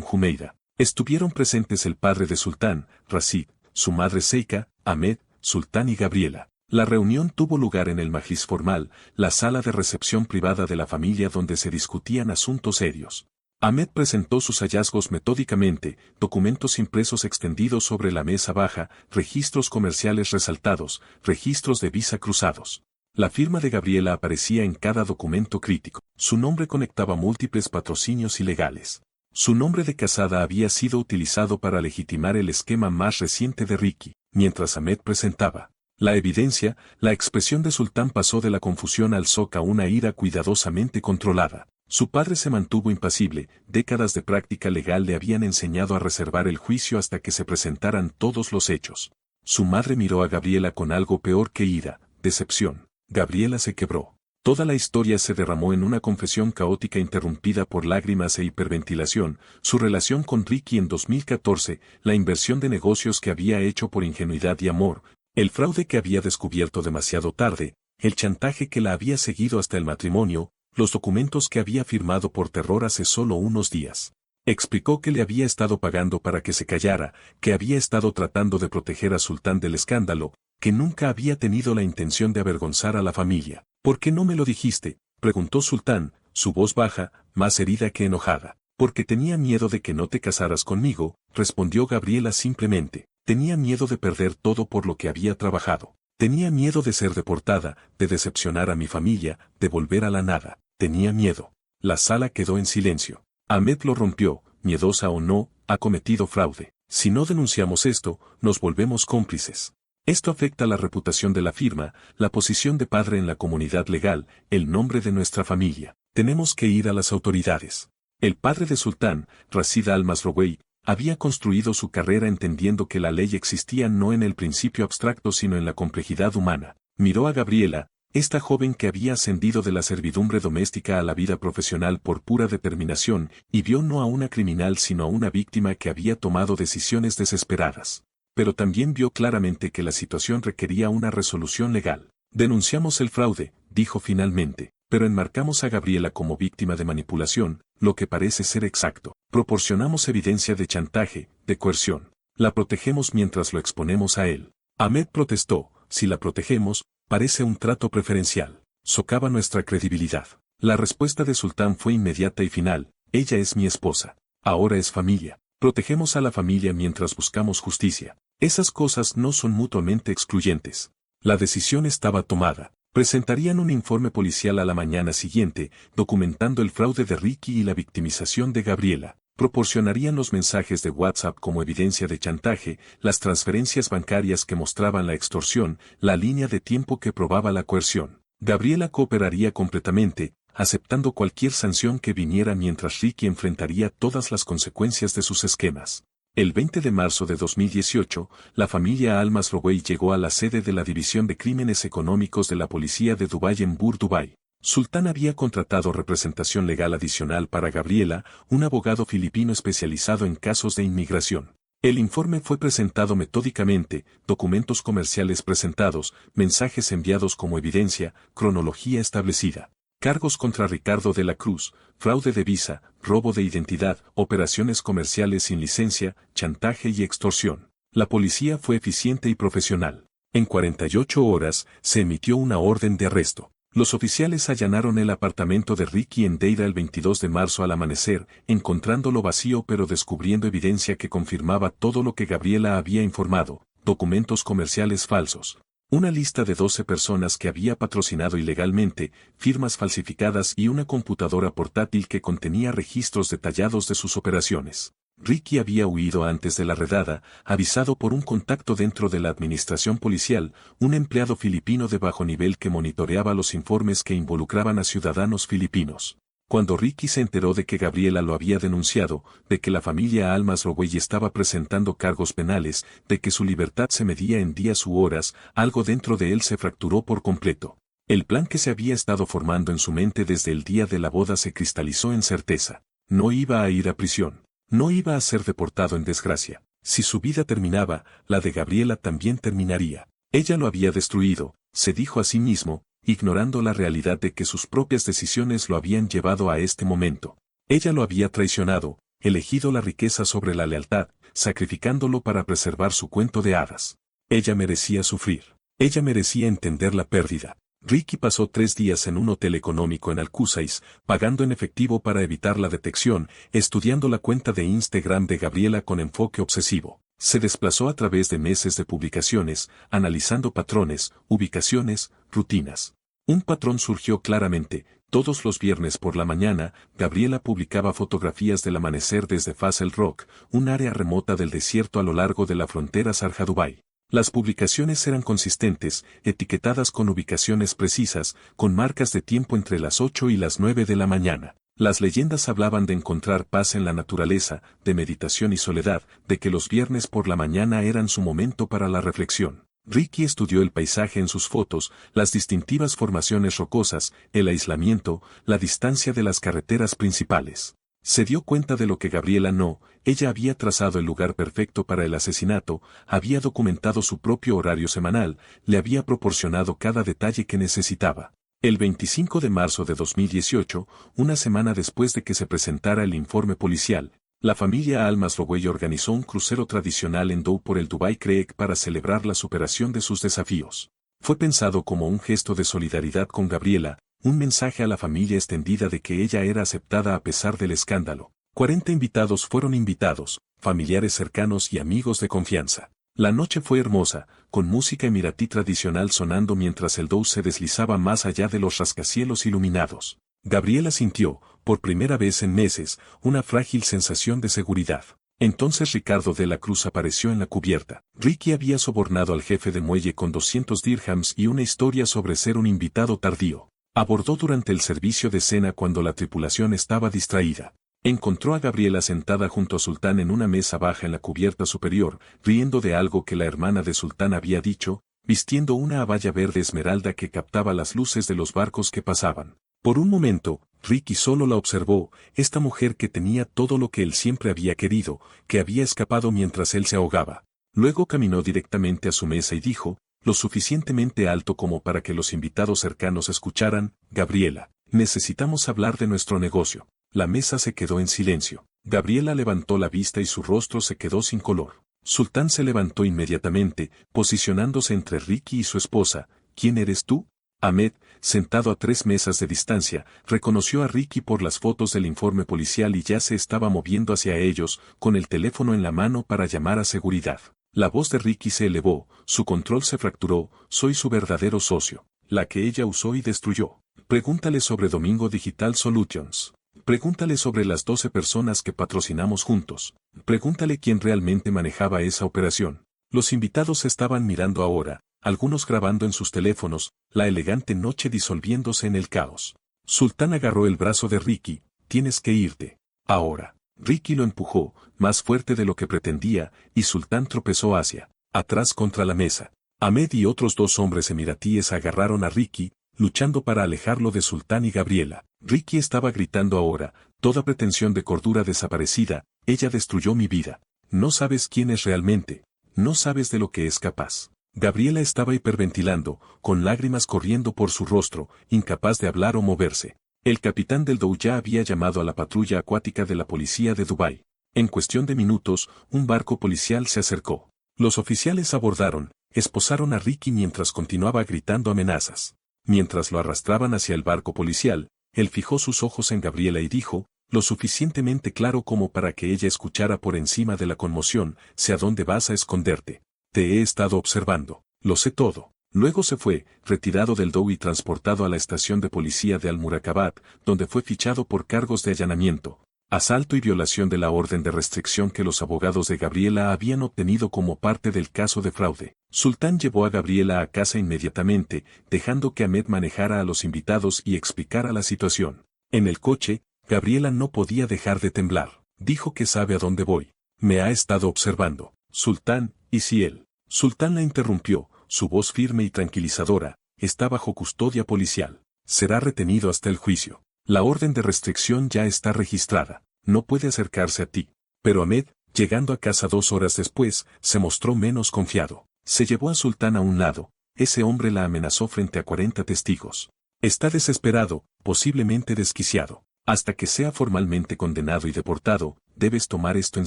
Jumeirah. Estuvieron presentes el padre de Sultán, Rashid, su madre Seika, Ahmed, Sultán y Gabriela. La reunión tuvo lugar en el majlis formal, la sala de recepción privada de la familia donde se discutían asuntos serios. Ahmed presentó sus hallazgos metódicamente, documentos impresos extendidos sobre la mesa baja, registros comerciales resaltados, registros de visa cruzados. La firma de Gabriela aparecía en cada documento crítico. Su nombre conectaba múltiples patrocinios ilegales. Su nombre de casada había sido utilizado para legitimar el esquema más reciente de Ricky. Mientras Ahmed presentaba la evidencia, la expresión de Sultán pasó de la confusión al shock a una ira cuidadosamente controlada. Su padre se mantuvo impasible, décadas de práctica legal le habían enseñado a reservar el juicio hasta que se presentaran todos los hechos. Su madre miró a Gabriela con algo peor que ira, decepción. Gabriela se quebró. Toda la historia se derramó en una confesión caótica interrumpida por lágrimas e hiperventilación, su relación con Ricky en 2014, la inversión de negocios que había hecho por ingenuidad y amor, el fraude que había descubierto demasiado tarde, el chantaje que la había seguido hasta el matrimonio, los documentos que había firmado por terror hace solo unos días. Explicó que le había estado pagando para que se callara, que había estado tratando de proteger a Sultán del escándalo, que nunca había tenido la intención de avergonzar a la familia. ¿Por qué no me lo dijiste?, preguntó Sultán, su voz baja, más herida que enojada. Porque tenía miedo de que no te casaras conmigo, respondió Gabriela simplemente. Tenía miedo de perder todo por lo que había trabajado. Tenía miedo de ser deportada, de decepcionar a mi familia, de volver a la nada. Tenía miedo. La sala quedó en silencio. Ahmed lo rompió, miedosa o no, ha cometido fraude. Si no denunciamos esto, nos volvemos cómplices. Esto afecta la reputación de la firma, la posición de padre en la comunidad legal, el nombre de nuestra familia. Tenemos que ir a las autoridades. El padre de Sultán, Rashid Almas Rowey, había construido su carrera entendiendo que la ley existía no en el principio abstracto sino en la complejidad humana. Miró a Gabriela, esta joven que había ascendido de la servidumbre doméstica a la vida profesional por pura determinación, y vio no a una criminal sino a una víctima que había tomado decisiones desesperadas. Pero también vio claramente que la situación requería una resolución legal. Denunciamos el fraude, dijo finalmente, pero enmarcamos a Gabriela como víctima de manipulación, lo que parece ser exacto. Proporcionamos evidencia de chantaje, de coerción. La protegemos mientras lo exponemos a él. Ahmed protestó, si la protegemos, parece un trato preferencial. Socava nuestra credibilidad. La respuesta de Sultán fue inmediata y final, ella es mi esposa. Ahora es familia. Protegemos a la familia mientras buscamos justicia. Esas cosas no son mutuamente excluyentes. La decisión estaba tomada. Presentarían un informe policial a la mañana siguiente, documentando el fraude de Ricky y la victimización de Gabriela. Proporcionarían los mensajes de WhatsApp como evidencia de chantaje, las transferencias bancarias que mostraban la extorsión, la línea de tiempo que probaba la coerción. Gabriela cooperaría completamente, aceptando cualquier sanción que viniera mientras Ricky enfrentaría todas las consecuencias de sus esquemas. El 20 de marzo de 2018, la familia Almas Rowey llegó a la sede de la División de Crímenes Económicos de la Policía de Dubái en Bur Dubái. Sultán había contratado representación legal adicional para Gabriela, un abogado filipino especializado en casos de inmigración. El informe fue presentado metódicamente, documentos comerciales presentados, mensajes enviados como evidencia, cronología establecida. Cargos contra Ricardo de la Cruz, fraude de visa, robo de identidad, operaciones comerciales sin licencia, chantaje y extorsión. La policía fue eficiente y profesional. En 48 horas, se emitió una orden de arresto. Los oficiales allanaron el apartamento de Ricky en Deira el 22 de marzo al amanecer, encontrándolo vacío pero descubriendo evidencia que confirmaba todo lo que Gabriela había informado, documentos comerciales falsos. Una lista de 12 personas que había patrocinado ilegalmente, firmas falsificadas y una computadora portátil que contenía registros detallados de sus operaciones. Ricky había huido antes de la redada, avisado por un contacto dentro de la administración policial, un empleado filipino de bajo nivel que monitoreaba los informes que involucraban a ciudadanos filipinos. Cuando Ricky se enteró de que Gabriela lo había denunciado, de que la familia Almas Rowey estaba presentando cargos penales, de que su libertad se medía en días u horas, algo dentro de él se fracturó por completo. El plan que se había estado formando en su mente desde el día de la boda se cristalizó en certeza. No iba a ir a prisión. No iba a ser deportado en desgracia. Si su vida terminaba, la de Gabriela también terminaría. Ella lo había destruido, se dijo a sí mismo, ignorando la realidad de que sus propias decisiones lo habían llevado a este momento. Ella lo había traicionado, elegido la riqueza sobre la lealtad, sacrificándolo para preservar su cuento de hadas. Ella merecía sufrir. Ella merecía entender la pérdida. Ricky pasó 3 días en un hotel económico en Alcúzais, pagando en efectivo para evitar la detección, estudiando la cuenta de Instagram de Gabriela con enfoque obsesivo. Se desplazó a través de meses de publicaciones, analizando patrones, ubicaciones, rutinas. Un patrón surgió claramente. Todos los viernes por la mañana, Gabriela publicaba fotografías del amanecer desde Faz el Rock, un área remota del desierto a lo largo de la frontera Sarja-Dubái. Las publicaciones eran consistentes, etiquetadas con ubicaciones precisas, con marcas de tiempo entre las 8 y las 9 de la mañana. Las leyendas hablaban de encontrar paz en la naturaleza, de meditación y soledad, de que los viernes por la mañana eran su momento para la reflexión. Ricky estudió el paisaje en sus fotos, las distintivas formaciones rocosas, el aislamiento, la distancia de las carreteras principales. Se dio cuenta de lo que Gabriela no, ella había trazado el lugar perfecto para el asesinato, había documentado su propio horario semanal, le había proporcionado cada detalle que necesitaba. El 25 de marzo de 2018, una semana después de que se presentara el informe policial, la familia Al-Masrouei organizó un crucero tradicional en Dhow por el Dubai Creek para celebrar la superación de sus desafíos. Fue pensado como un gesto de solidaridad con Gabriela, un mensaje a la familia extendida de que ella era aceptada a pesar del escándalo. 40 invitados fueron invitados, familiares cercanos y amigos de confianza. La noche fue hermosa, con música emiratí tradicional sonando mientras el Dhow se deslizaba más allá de los rascacielos iluminados. Gabriela sintió, por primera vez en meses, una frágil sensación de seguridad. Entonces Ricardo de la Cruz apareció en la cubierta. Ricky había sobornado al jefe de muelle con 200 dirhams y una historia sobre ser un invitado tardío. Abordó durante el servicio de cena cuando la tripulación estaba distraída. Encontró a Gabriela sentada junto a Sultán en una mesa baja en la cubierta superior, riendo de algo que la hermana de Sultán había dicho, vistiendo una abaya verde esmeralda que captaba las luces de los barcos que pasaban. Por un momento, Ricky solo la observó, esta mujer que tenía todo lo que él siempre había querido, que había escapado mientras él se ahogaba. Luego caminó directamente a su mesa y dijo, lo suficientemente alto como para que los invitados cercanos escucharan, Gabriela, necesitamos hablar de nuestro negocio. La mesa se quedó en silencio. Gabriela levantó la vista y su rostro se quedó sin color. Sultán se levantó inmediatamente, posicionándose entre Ricky y su esposa. ¿Quién eres tú? Ahmed, sentado a 3 mesas de distancia, reconoció a Ricky por las fotos del informe policial y ya se estaba moviendo hacia ellos, con el teléfono en la mano para llamar a seguridad. La voz de Ricky se elevó, su control se fracturó, soy su verdadero socio, la que ella usó y destruyó. Pregúntale sobre Domingo Digital Solutions. Pregúntale sobre las 12 personas que patrocinamos juntos. Pregúntale quién realmente manejaba esa operación. Los invitados estaban mirando ahora, algunos grabando en sus teléfonos, la elegante noche disolviéndose en el caos. Sultán agarró el brazo de Ricky, tienes que irte. Ahora. Ricky lo empujó, más fuerte de lo que pretendía, y Sultán tropezó hacia atrás contra la mesa. Ahmed y otros 2 hombres emiratíes agarraron a Ricky, luchando para alejarlo de Sultán y Gabriela. Ricky estaba gritando ahora, toda pretensión de cordura desaparecida, ella destruyó mi vida. No sabes quién es realmente, no sabes de lo que es capaz. Gabriela estaba hiperventilando, con lágrimas corriendo por su rostro, incapaz de hablar o moverse. El capitán del Dhow ya había llamado a la patrulla acuática de la policía de Dubái. En cuestión de minutos, un barco policial se acercó. Los oficiales abordaron, esposaron a Ricky mientras continuaba gritando amenazas. Mientras lo arrastraban hacia el barco policial, él fijó sus ojos en Gabriela y dijo, lo suficientemente claro como para que ella escuchara por encima de la conmoción, sé a dónde vas a esconderte. Te he estado observando, lo sé todo. Luego se fue, retirado del Dhow y transportado a la estación de policía de Al-Murakabat, donde fue fichado por cargos de allanamiento, asalto y violación de la orden de restricción que los abogados de Gabriela habían obtenido como parte del caso de fraude. Sultán llevó a Gabriela a casa inmediatamente, dejando que Ahmed manejara a los invitados y explicara la situación. En el coche, Gabriela no podía dejar de temblar. Dijo que sabe a dónde voy. Me ha estado observando. Sultán, ¿y si él? Sultán la interrumpió. Su voz firme y tranquilizadora, está bajo custodia policial. Será retenido hasta el juicio. La orden de restricción ya está registrada. No puede acercarse a ti. Pero Ahmed, llegando a casa 2 horas después, se mostró menos confiado. Se llevó a Sultán a un lado. Ese hombre la amenazó frente a 40 testigos. Está desesperado, posiblemente desquiciado. Hasta que sea formalmente condenado y deportado, debes tomar esto en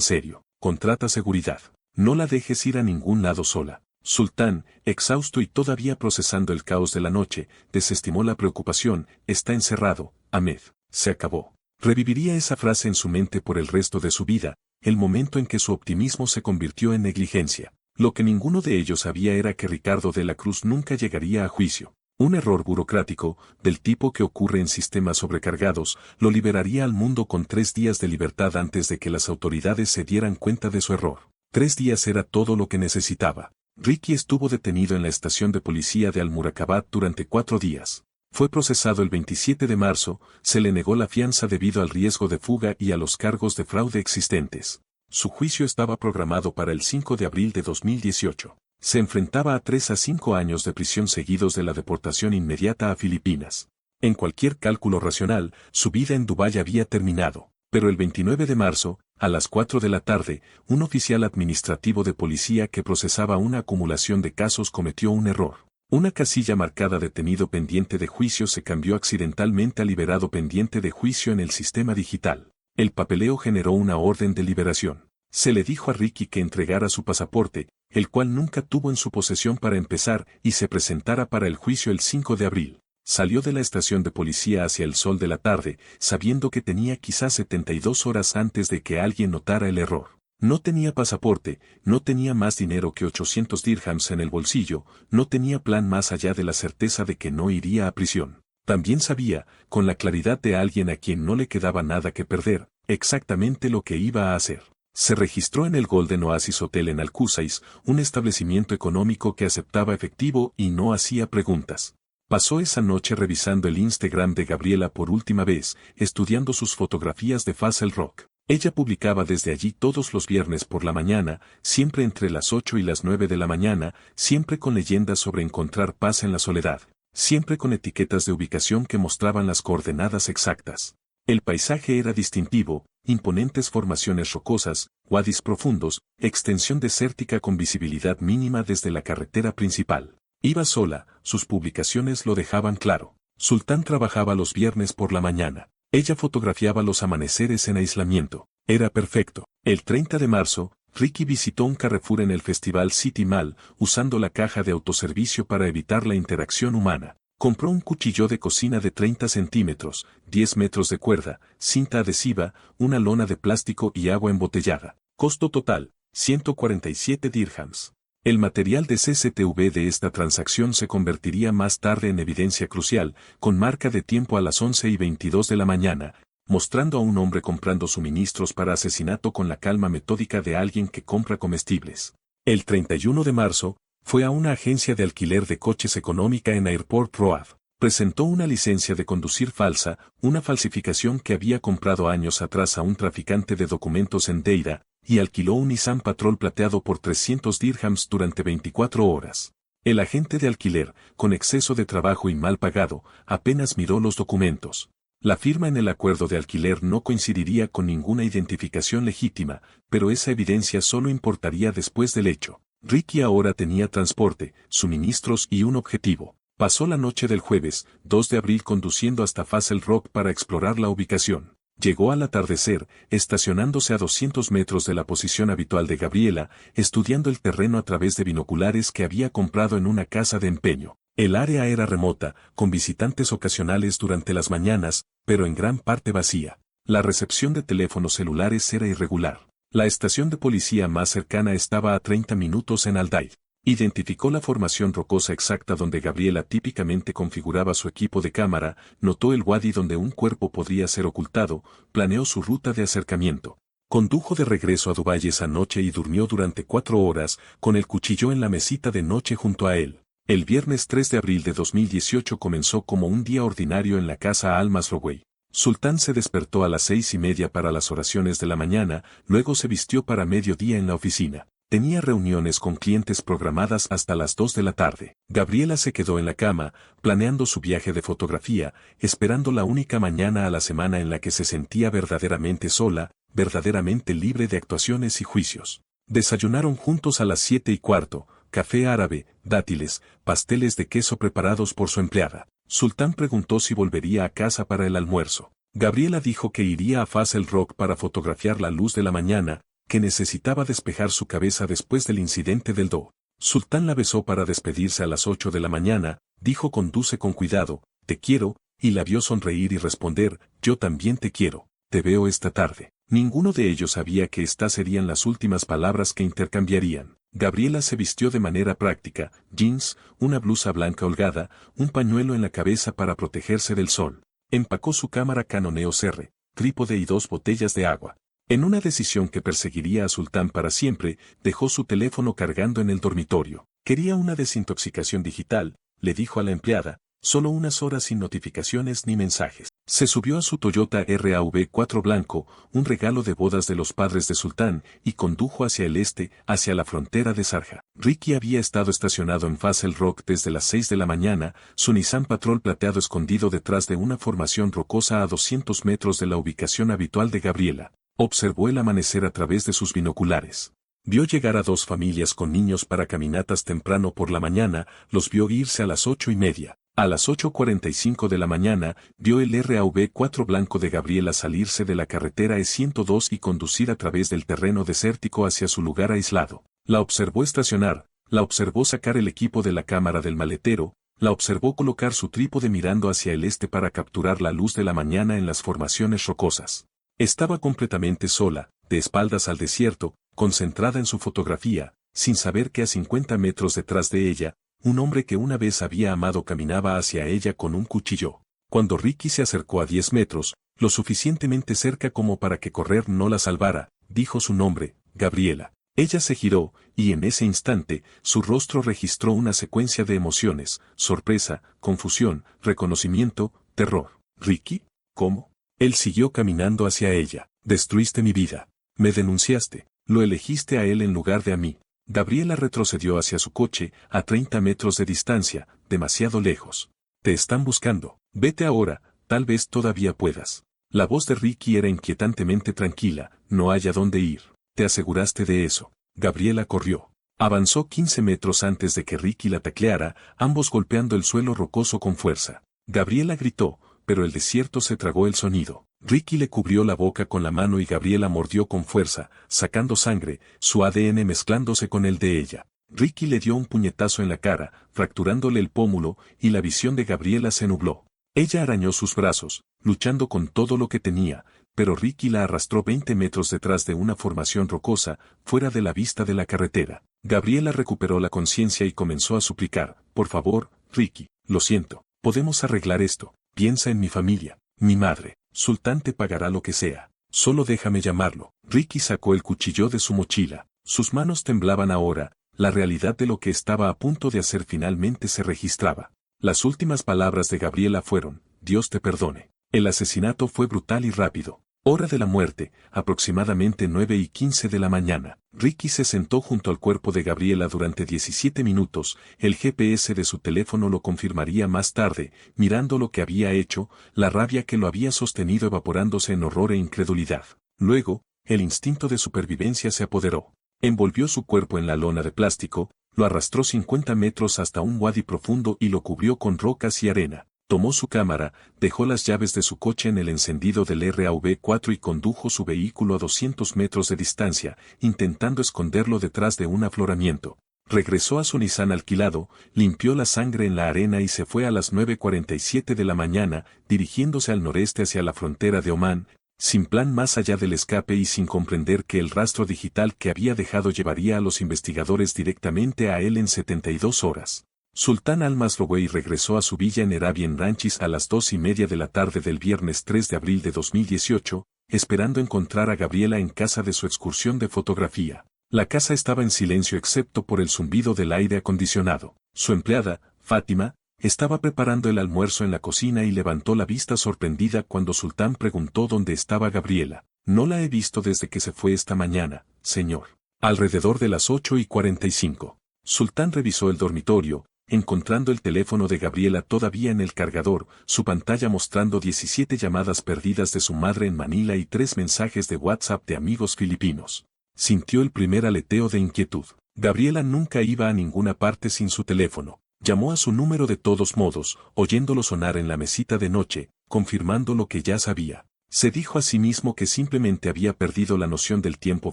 serio. Contrata seguridad. No la dejes ir a ningún lado sola. Sultán, exhausto y todavía procesando el caos de la noche, desestimó la preocupación. Está encerrado, Ahmed. Se acabó. Reviviría esa frase en su mente por el resto de su vida, el momento en que su optimismo se convirtió en negligencia. Lo que ninguno de ellos sabía era que Ricardo de la Cruz nunca llegaría a juicio. Un error burocrático, del tipo que ocurre en sistemas sobrecargados, lo liberaría al mundo con 3 días de libertad antes de que las autoridades se dieran cuenta de su error. 3 días era todo lo que necesitaba. Ricky estuvo detenido en la estación de policía de Al-Murakabat durante 4 días. Fue procesado el 27 de marzo, se le negó la fianza debido al riesgo de fuga y a los cargos de fraude existentes. Su juicio estaba programado para el 5 de abril de 2018. Se enfrentaba a 3 a 5 años de prisión seguidos de la deportación inmediata a Filipinas. En cualquier cálculo racional, su vida en Dubái había terminado. Pero el 29 de marzo, a las 4 de la tarde, un oficial administrativo de policía que procesaba una acumulación de casos cometió un error. Una casilla marcada detenido pendiente de juicio se cambió accidentalmente a liberado pendiente de juicio en el sistema digital. El papeleo generó una orden de liberación. Se le dijo a Ricky que entregara su pasaporte, el cual nunca tuvo en su posesión para empezar, y se presentara para el juicio el 5 de abril. Salió de la estación de policía hacia el sol de la tarde, sabiendo que tenía quizás 72 horas antes de que alguien notara el error. No tenía pasaporte, no tenía más dinero que 800 dirhams en el bolsillo, no tenía plan más allá de la certeza de que no iría a prisión. También sabía, con la claridad de alguien a quien no le quedaba nada que perder, exactamente lo que iba a hacer. Se registró en el Golden Oasis Hotel en Al-Qusais, un establecimiento económico que aceptaba efectivo y no hacía preguntas. Pasó esa noche revisando el Instagram de Gabriela por última vez, estudiando sus fotografías de Fazl Rock. Ella publicaba desde allí todos los viernes por la mañana, siempre entre las 8 y las 9 de la mañana, siempre con leyendas sobre encontrar paz en la soledad, siempre con etiquetas de ubicación que mostraban las coordenadas exactas. El paisaje era distintivo, imponentes formaciones rocosas, wadis profundos, extensión desértica con visibilidad mínima desde la carretera principal. Iba sola, sus publicaciones lo dejaban claro. Sultán trabajaba los viernes por la mañana. Ella fotografiaba los amaneceres en aislamiento. Era perfecto. El 30 de marzo, Ricky visitó un Carrefour en el Festival City Mall, usando la caja de autoservicio para evitar la interacción humana. Compró un cuchillo de cocina de 30 centímetros, 10 metros de cuerda, cinta adhesiva, una lona de plástico y agua embotellada. Costo total, 147 dirhams. El material de CCTV de esta transacción se convertiría más tarde en evidencia crucial, con marca de tiempo a las 11:22 de la mañana, mostrando a un hombre comprando suministros para asesinato con la calma metódica de alguien que compra comestibles. El 31 de marzo, fue a una agencia de alquiler de coches económica en Airport Road. Presentó una licencia de conducir falsa, una falsificación que había comprado años atrás a un traficante de documentos en Deira, y alquiló un Nissan Patrol plateado por 300 dirhams durante 24 horas. El agente de alquiler, con exceso de trabajo y mal pagado, apenas miró los documentos. La firma en el acuerdo de alquiler no coincidiría con ninguna identificación legítima, pero esa evidencia solo importaría después del hecho. Ricky ahora tenía transporte, suministros y un objetivo. Pasó la noche del jueves, 2 de abril conduciendo hasta Fazl Rock para explorar la ubicación. Llegó al atardecer, estacionándose a 200 metros de la posición habitual de Gabriela, estudiando el terreno a través de binoculares que había comprado en una casa de empeño. El área era remota, con visitantes ocasionales durante las mañanas, pero en gran parte vacía. La recepción de teléfonos celulares era irregular. La estación de policía más cercana estaba a 30 minutos en Aldaid. Identificó la formación rocosa exacta donde Gabriela típicamente configuraba su equipo de cámara, notó el wadi donde un cuerpo podría ser ocultado, planeó su ruta de acercamiento. Condujo de regreso a Dubái esa noche y durmió durante 4 horas, con el cuchillo en la mesita de noche junto a él. El viernes 3 de abril de 2018 comenzó como un día ordinario en la casa Al-Masrowey. Sultán se despertó a las 6:30 para las oraciones de la mañana, luego se vistió para mediodía en la oficina. Tenía reuniones con clientes programadas hasta las 2 de la tarde. Gabriela se quedó en la cama, planeando su viaje de fotografía, esperando la única mañana a la semana en la que se sentía verdaderamente sola, verdaderamente libre de actuaciones y juicios. Desayunaron juntos a las 7:15, café árabe, dátiles, pasteles de queso preparados por su empleada. Sultán preguntó si volvería a casa para el almuerzo. Gabriela dijo que iría a Faz el Rock para fotografiar la luz de la mañana, que necesitaba despejar su cabeza después del incidente del Do. Sultán la besó para despedirse a las 8 de la mañana, dijo conduce con cuidado, te quiero, y la vio sonreír y responder, yo también te quiero, te veo esta tarde. Ninguno de ellos sabía que estas serían las últimas palabras que intercambiarían. Gabriela se vistió de manera práctica, jeans, una blusa blanca holgada, un pañuelo en la cabeza para protegerse del sol. Empacó su cámara Canon EOS R, trípode y 2 botellas de agua. En una decisión que perseguiría a Sultán para siempre, dejó su teléfono cargando en el dormitorio. Quería una desintoxicación digital, le dijo a la empleada, solo unas horas sin notificaciones ni mensajes. Se subió a su Toyota RAV4 blanco, un regalo de bodas de los padres de Sultán, y condujo hacia el este, hacia la frontera de Sharjah. Ricky había estado estacionado en Faz el Rock desde las 6 de la mañana, su Nissan Patrol plateado escondido detrás de una formación rocosa a 200 metros de la ubicación habitual de Gabriela. Observó el amanecer a través de sus binoculares. Vio llegar a 2 familias con niños para caminatas temprano por la mañana, los vio irse a las 8:30. A las 8:45 de la mañana, vio el RAV4 blanco de Gabriela salirse de la carretera E102 y conducir a través del terreno desértico hacia su lugar aislado. La observó estacionar, la observó sacar el equipo de la cámara del maletero, la observó colocar su trípode mirando hacia el este para capturar la luz de la mañana en las formaciones rocosas. Estaba completamente sola, de espaldas al desierto, concentrada en su fotografía, sin saber que a 50 metros detrás de ella, un hombre que una vez había amado caminaba hacia ella con un cuchillo. Cuando Ricky se acercó a 10 metros, lo suficientemente cerca como para que correr no la salvara, dijo su nombre, Gabriela. Ella se giró, y en ese instante, su rostro registró una secuencia de emociones, sorpresa, confusión, reconocimiento, terror. ¿Ricky? ¿Cómo? Él siguió caminando hacia ella. Destruiste mi vida. Me denunciaste. Lo elegiste a él en lugar de a mí. Gabriela retrocedió hacia su coche, a 30 metros de distancia, demasiado lejos. Te están buscando. Vete ahora, tal vez todavía puedas. La voz de Ricky era inquietantemente tranquila, no hay a dónde ir. Te aseguraste de eso. Gabriela corrió. Avanzó 15 metros antes de que Ricky la tacleara, ambos golpeando el suelo rocoso con fuerza. Gabriela gritó, pero el desierto se tragó el sonido. Ricky le cubrió la boca con la mano y Gabriela mordió con fuerza, sacando sangre, su ADN mezclándose con el de ella. Ricky le dio un puñetazo en la cara, fracturándole el pómulo, y la visión de Gabriela se nubló. Ella arañó sus brazos, luchando con todo lo que tenía, pero Ricky la arrastró 20 metros detrás de una formación rocosa, fuera de la vista de la carretera. Gabriela recuperó la conciencia y comenzó a suplicar, por favor, Ricky, lo siento, podemos arreglar esto, piensa en mi familia, mi madre. Sultán te pagará lo que sea. Solo déjame llamarlo. Ricky sacó el cuchillo de su mochila. Sus manos temblaban ahora, la realidad de lo que estaba a punto de hacer finalmente se registraba. Las últimas palabras de Gabriela fueron, Dios te perdone. El asesinato fue brutal y rápido. Hora de la muerte, aproximadamente 9:15 de la mañana. Ricky se sentó junto al cuerpo de Gabriela durante 17 minutos, el GPS de su teléfono lo confirmaría más tarde, mirando lo que había hecho, la rabia que lo había sostenido evaporándose en horror e incredulidad. Luego, el instinto de supervivencia se apoderó. Envolvió su cuerpo en la lona de plástico, lo arrastró 50 metros hasta un wadi profundo y lo cubrió con rocas y arena. Tomó su cámara, dejó las llaves de su coche en el encendido del RAV4 y condujo su vehículo a 200 metros de distancia, intentando esconderlo detrás de un afloramiento. Regresó a su Nissan alquilado, limpió la sangre en la arena y se fue a las 9:47 de la mañana, dirigiéndose al noreste hacia la frontera de Omán, sin plan más allá del escape y sin comprender que el rastro digital que había dejado llevaría a los investigadores directamente a él en 72 horas. Sultán al-Masrouei regresó a su villa en Arabian Ranches a las 2:30 de la tarde del viernes 3 de abril de 2018, esperando encontrar a Gabriela en casa de su excursión de fotografía. La casa estaba en silencio excepto por el zumbido del aire acondicionado. Su empleada, Fátima, estaba preparando el almuerzo en la cocina y levantó la vista sorprendida cuando Sultán preguntó dónde estaba Gabriela. No la he visto desde que se fue esta mañana, señor. Alrededor de las 8:45. Sultán revisó el dormitorio, encontrando el teléfono de Gabriela todavía en el cargador, su pantalla mostrando 17 llamadas perdidas de su madre en Manila y 3 mensajes de WhatsApp de amigos filipinos. Sintió el primer aleteo de inquietud. Gabriela nunca iba a ninguna parte sin su teléfono. Llamó a su número de todos modos, oyéndolo sonar en la mesita de noche, confirmando lo que ya sabía. Se dijo a sí mismo que simplemente había perdido la noción del tiempo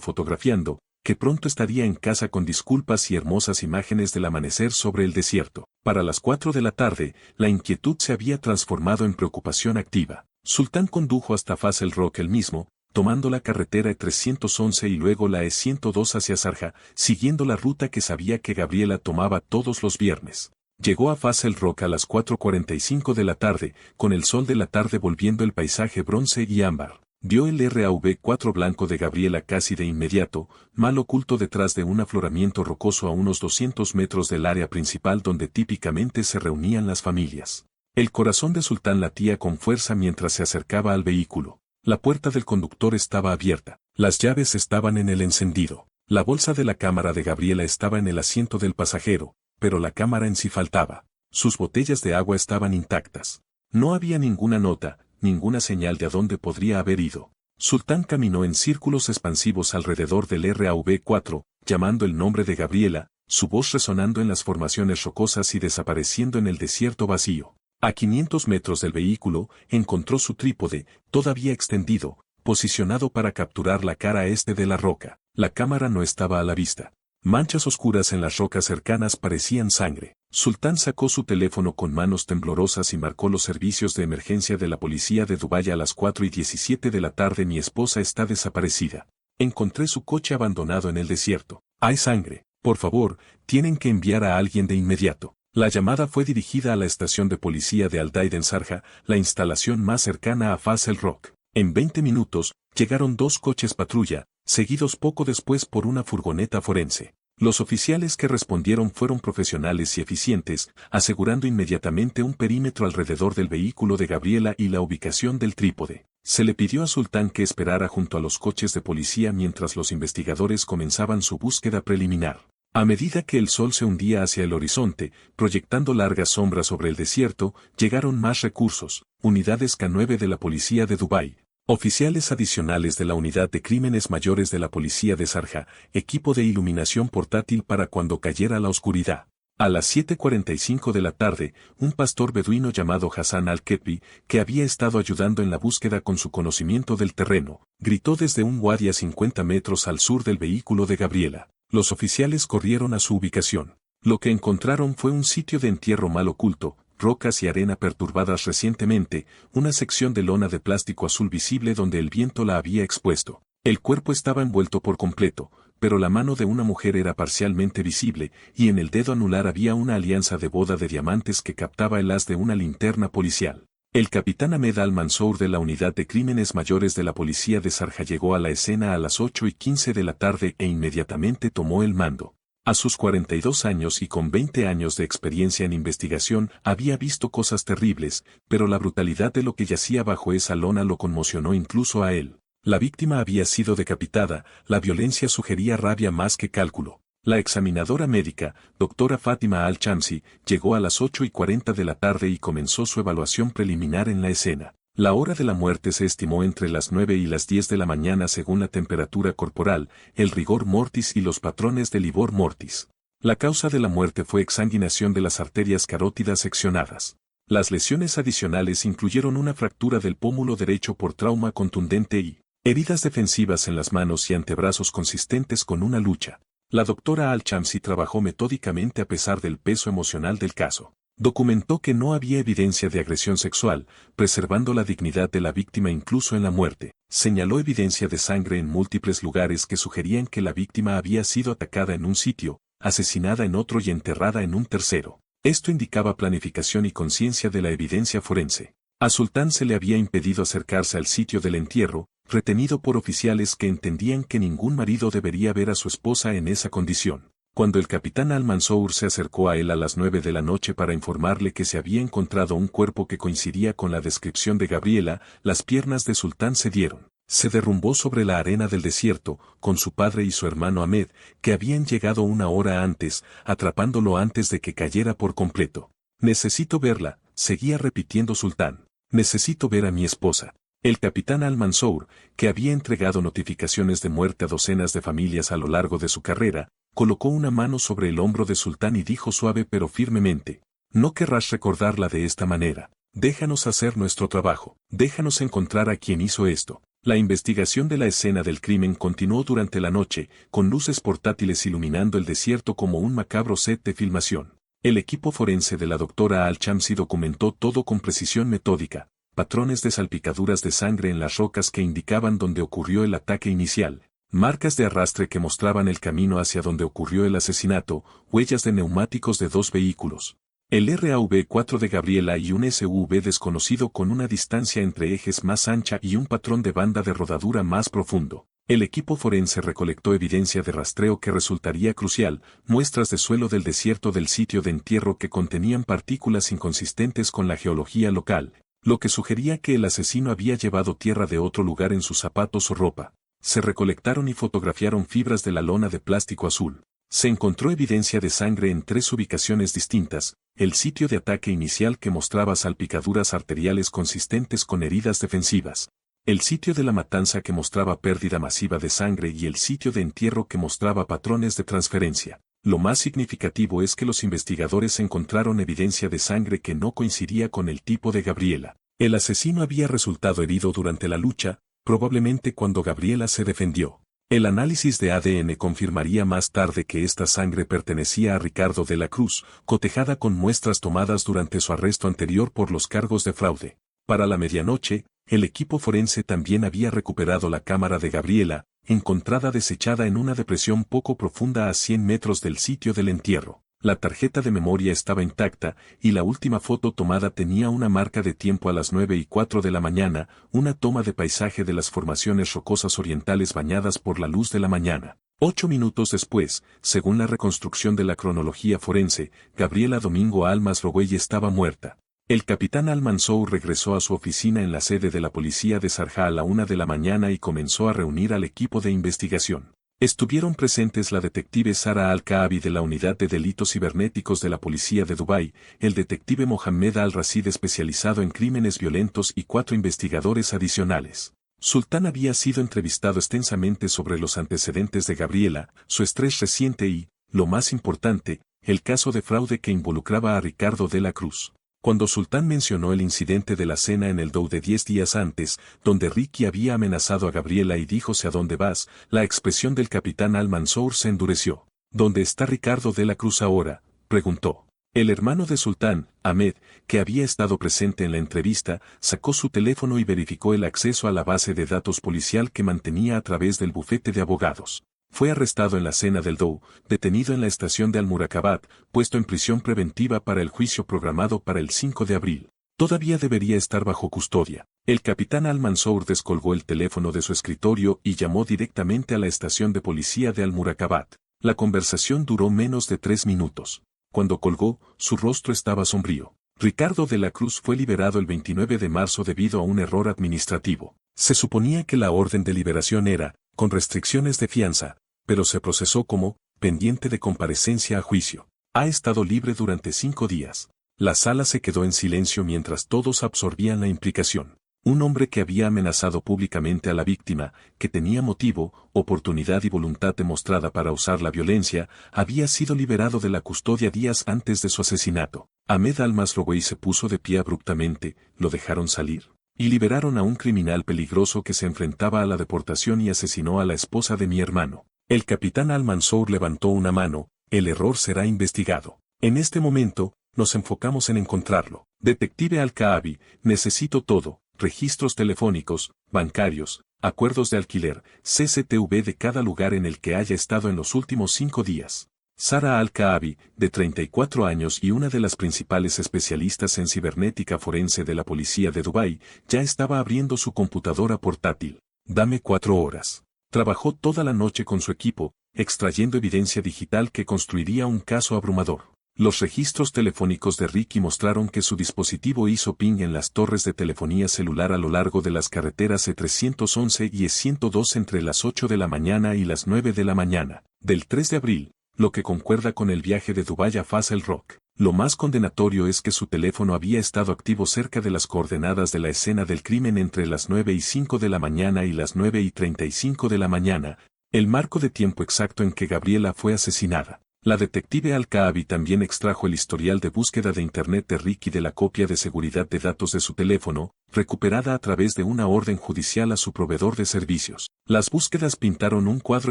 fotografiando, que pronto estaría en casa con disculpas y hermosas imágenes del amanecer sobre el desierto. Para las 4 de la tarde, la inquietud se había transformado en preocupación activa. Sultán condujo hasta Faz el Rock él mismo, tomando la carretera E311 y luego la E102 hacia Sharjah, siguiendo la ruta que sabía que Gabriela tomaba todos los viernes. Llegó a Faz el Rock a las 4:45 de la tarde, con el sol de la tarde volviendo el paisaje bronce y ámbar. Vio el RAV4 blanco de Gabriela casi de inmediato, mal oculto detrás de un afloramiento rocoso a unos 200 metros del área principal donde típicamente se reunían las familias. El corazón de Sultán latía con fuerza mientras se acercaba al vehículo. La puerta del conductor estaba abierta, las llaves estaban en el encendido. La bolsa de la cámara de Gabriela estaba en el asiento del pasajero, pero la cámara en sí faltaba. Sus botellas de agua estaban intactas. No había ninguna nota, ninguna señal de a dónde podría haber ido. Sultán caminó en círculos expansivos alrededor del RAV4, llamando el nombre de Gabriela, su voz resonando en las formaciones rocosas y desapareciendo en el desierto vacío. A 500 metros del vehículo, encontró su trípode, todavía extendido, posicionado para capturar la cara este de la roca. La cámara no estaba a la vista. Manchas oscuras en las rocas cercanas parecían sangre. Sultán sacó su teléfono con manos temblorosas y marcó los servicios de emergencia de la policía de Dubái a las 4:17 de la tarde. Mi esposa está desaparecida. Encontré su coche abandonado en el desierto. Hay sangre. Por favor, tienen que enviar a alguien de inmediato. La llamada fue dirigida a la estación de policía de Al-Daid en Sharjah, la instalación más cercana a Faz el Rock. En 20 minutos, llegaron 2 coches patrulla, seguidos poco después por una furgoneta forense. Los oficiales que respondieron fueron profesionales y eficientes, asegurando inmediatamente un perímetro alrededor del vehículo de Gabriela y la ubicación del trípode. Se le pidió a Sultán que esperara junto a los coches de policía mientras los investigadores comenzaban su búsqueda preliminar. A medida que el sol se hundía hacia el horizonte, proyectando largas sombras sobre el desierto, llegaron más recursos, unidades K9 de la policía de Dubái, oficiales adicionales de la unidad de crímenes mayores de la policía de Sharjah, equipo de iluminación portátil para cuando cayera la oscuridad. A las 7:45 de la tarde, un pastor beduino llamado Hassan al-Ketbi, que había estado ayudando en la búsqueda con su conocimiento del terreno, gritó desde un wadi a 50 metros al sur del vehículo de Gabriela. Los oficiales corrieron a su ubicación. Lo que encontraron fue un sitio de entierro mal oculto, rocas y arena perturbadas recientemente, una sección de lona de plástico azul visible donde el viento la había expuesto. El cuerpo estaba envuelto por completo, pero la mano de una mujer era parcialmente visible, y en el dedo anular había una alianza de boda de diamantes que captaba el haz de una linterna policial. El capitán Ahmed al-Mansour de la Unidad de Crímenes Mayores de la Policía de Sharjah llegó a la escena a las 8:15 de la tarde e inmediatamente tomó el mando. A sus 42 años y con 20 años de experiencia en investigación, había visto cosas terribles, pero la brutalidad de lo que yacía bajo esa lona lo conmocionó incluso a él. La víctima había sido decapitada, la violencia sugería rabia más que cálculo. La examinadora médica, doctora Fátima Al-Chamsi, llegó a las 8:40 de la tarde y comenzó su evaluación preliminar en la escena. La hora de la muerte se estimó entre las 9 y las 10 de la mañana según la temperatura corporal, el rigor mortis y los patrones de livor mortis. La causa de la muerte fue exsanguinación de las arterias carótidas seccionadas. Las lesiones adicionales incluyeron una fractura del pómulo derecho por trauma contundente y heridas defensivas en las manos y antebrazos consistentes con una lucha. La doctora Al-Chamsi trabajó metódicamente a pesar del peso emocional del caso. Documentó que no había evidencia de agresión sexual, preservando la dignidad de la víctima incluso en la muerte. Señaló evidencia de sangre en múltiples lugares que sugerían que la víctima había sido atacada en un sitio, asesinada en otro y enterrada en un tercero. Esto indicaba planificación y conciencia de la evidencia forense. A Sultán se le había impedido acercarse al sitio del entierro, retenido por oficiales que entendían que ningún marido debería ver a su esposa en esa condición. Cuando el capitán Al-Mansour se acercó a él a las 9 de la noche para informarle que se había encontrado un cuerpo que coincidía con la descripción de Gabriela, las piernas de Sultán cedieron. Se derrumbó sobre la arena del desierto, con su padre y su hermano Ahmed, que habían llegado una hora antes, atrapándolo antes de que cayera por completo. Necesito verla, seguía repitiendo Sultán. Necesito ver a mi esposa. El capitán Al-Mansour, que había entregado notificaciones de muerte a docenas de familias a lo largo de su carrera, colocó una mano sobre el hombro de Sultán y dijo suave pero firmemente: no querrás recordarla de esta manera. Déjanos hacer nuestro trabajo. Déjanos encontrar a quien hizo esto. La investigación de la escena del crimen continuó durante la noche, con luces portátiles iluminando el desierto como un macabro set de filmación. El equipo forense de la doctora Al-Shamsi documentó todo con precisión metódica, patrones de salpicaduras de sangre en las rocas que indicaban dónde ocurrió el ataque inicial, marcas de arrastre que mostraban el camino hacia donde ocurrió el asesinato, huellas de neumáticos de 2 vehículos. El RAV4 de Gabriela y un SUV desconocido con una distancia entre ejes más ancha y un patrón de banda de rodadura más profundo. El equipo forense recolectó evidencia de rastreo que resultaría crucial, muestras de suelo del desierto del sitio de entierro que contenían partículas inconsistentes con la geología local, lo que sugería que el asesino había llevado tierra de otro lugar en sus zapatos o ropa. Se recolectaron y fotografiaron fibras de la lona de plástico azul. Se encontró evidencia de sangre en 3 ubicaciones distintas, el sitio de ataque inicial que mostraba salpicaduras arteriales consistentes con heridas defensivas, el sitio de la matanza que mostraba pérdida masiva de sangre y el sitio de entierro que mostraba patrones de transferencia. Lo más significativo es que los investigadores encontraron evidencia de sangre que no coincidía con el tipo de Gabriela. El asesino había resultado herido durante la lucha, probablemente cuando Gabriela se defendió. El análisis de ADN confirmaría más tarde que esta sangre pertenecía a Ricardo de la Cruz, cotejada con muestras tomadas durante su arresto anterior por los cargos de fraude. Para la medianoche, el equipo forense también había recuperado la cámara de Gabriela, encontrada desechada en una depresión poco profunda a 100 metros del sitio del entierro. La tarjeta de memoria estaba intacta, y la última foto tomada tenía una marca de tiempo a las 9:04 de la mañana, una toma de paisaje de las formaciones rocosas orientales bañadas por la luz de la mañana. 8 minutos después, según la reconstrucción de la cronología forense, Gabriela Domingo Almas Rogüey estaba muerta. El capitán Al-Mansour regresó a su oficina en la sede de la policía de Sharjah a la 1 de la mañana y comenzó a reunir al equipo de investigación. Estuvieron presentes la detective Sara Al-Kaabi de la Unidad de Delitos Cibernéticos de la Policía de Dubái, el detective Mohamed Al-Rashid especializado en crímenes violentos y 4 investigadores adicionales. Sultán había sido entrevistado extensamente sobre los antecedentes de Gabriela, su estrés reciente y, lo más importante, el caso de fraude que involucraba a Ricardo de la Cruz. Cuando Sultán mencionó el incidente de la cena en el Dhow de 10 días antes, donde Ricky había amenazado a Gabriela y díjose: ¿a dónde vas?, la expresión del capitán Al-Mansour se endureció. ¿Dónde está Ricardo de la Cruz ahora?, preguntó. El hermano de Sultán, Ahmed, que había estado presente en la entrevista, sacó su teléfono y verificó el acceso a la base de datos policial que mantenía a través del bufete de abogados. Fue arrestado en la cena del Dhow, detenido en la estación de Al-Murakabat, puesto en prisión preventiva para el juicio programado para el 5 de abril. Todavía debería estar bajo custodia. El capitán Al-Mansour descolgó el teléfono de su escritorio y llamó directamente a la estación de policía de Al-Murakabat. La conversación duró menos de 3 minutos. Cuando colgó, su rostro estaba sombrío. Ricardo de la Cruz fue liberado el 29 de marzo debido a un error administrativo. Se suponía que la orden de liberación era, con restricciones de fianza, pero se procesó como pendiente de comparecencia a juicio. Ha estado libre durante 5 días. La sala se quedó en silencio mientras todos absorbían la implicación. Un hombre que había amenazado públicamente a la víctima, que tenía motivo, oportunidad y voluntad demostrada para usar la violencia, había sido liberado de la custodia días antes de su asesinato. Ahmed Almas Rogüey se puso de pie abruptamente. ¿Lo dejaron salir? Y liberaron a un criminal peligroso que se enfrentaba a la deportación y asesinó a la esposa de mi hermano. El capitán Al-Mansour levantó una mano: el error será investigado. En este momento, nos enfocamos en encontrarlo. Detective Al-Kaabi, necesito todo: registros telefónicos, bancarios, acuerdos de alquiler, CCTV de cada lugar en el que haya estado en los últimos 5 días. Sara Al-Kaabi, de 34 años y una de las principales especialistas en cibernética forense de la policía de Dubái, ya estaba abriendo su computadora portátil. Dame 4 horas. Trabajó toda la noche con su equipo, extrayendo evidencia digital que construiría un caso abrumador. Los registros telefónicos de Ricky mostraron que su dispositivo hizo ping en las torres de telefonía celular a lo largo de las carreteras E311 y E102 entre las 8 de la mañana y las 9 de la mañana, del 3 de abril, lo que concuerda con el viaje de Dubái a Faz el Rock. Lo más condenatorio es que su teléfono había estado activo cerca de las coordenadas de la escena del crimen entre las 9:05 de la mañana y las 9:35 de la mañana, el marco de tiempo exacto en que Gabriela fue asesinada. La detective Al-Kaabi también extrajo el historial de búsqueda de Internet de Ricky de la copia de seguridad de datos de su teléfono, recuperada a través de una orden judicial a su proveedor de servicios. Las búsquedas pintaron un cuadro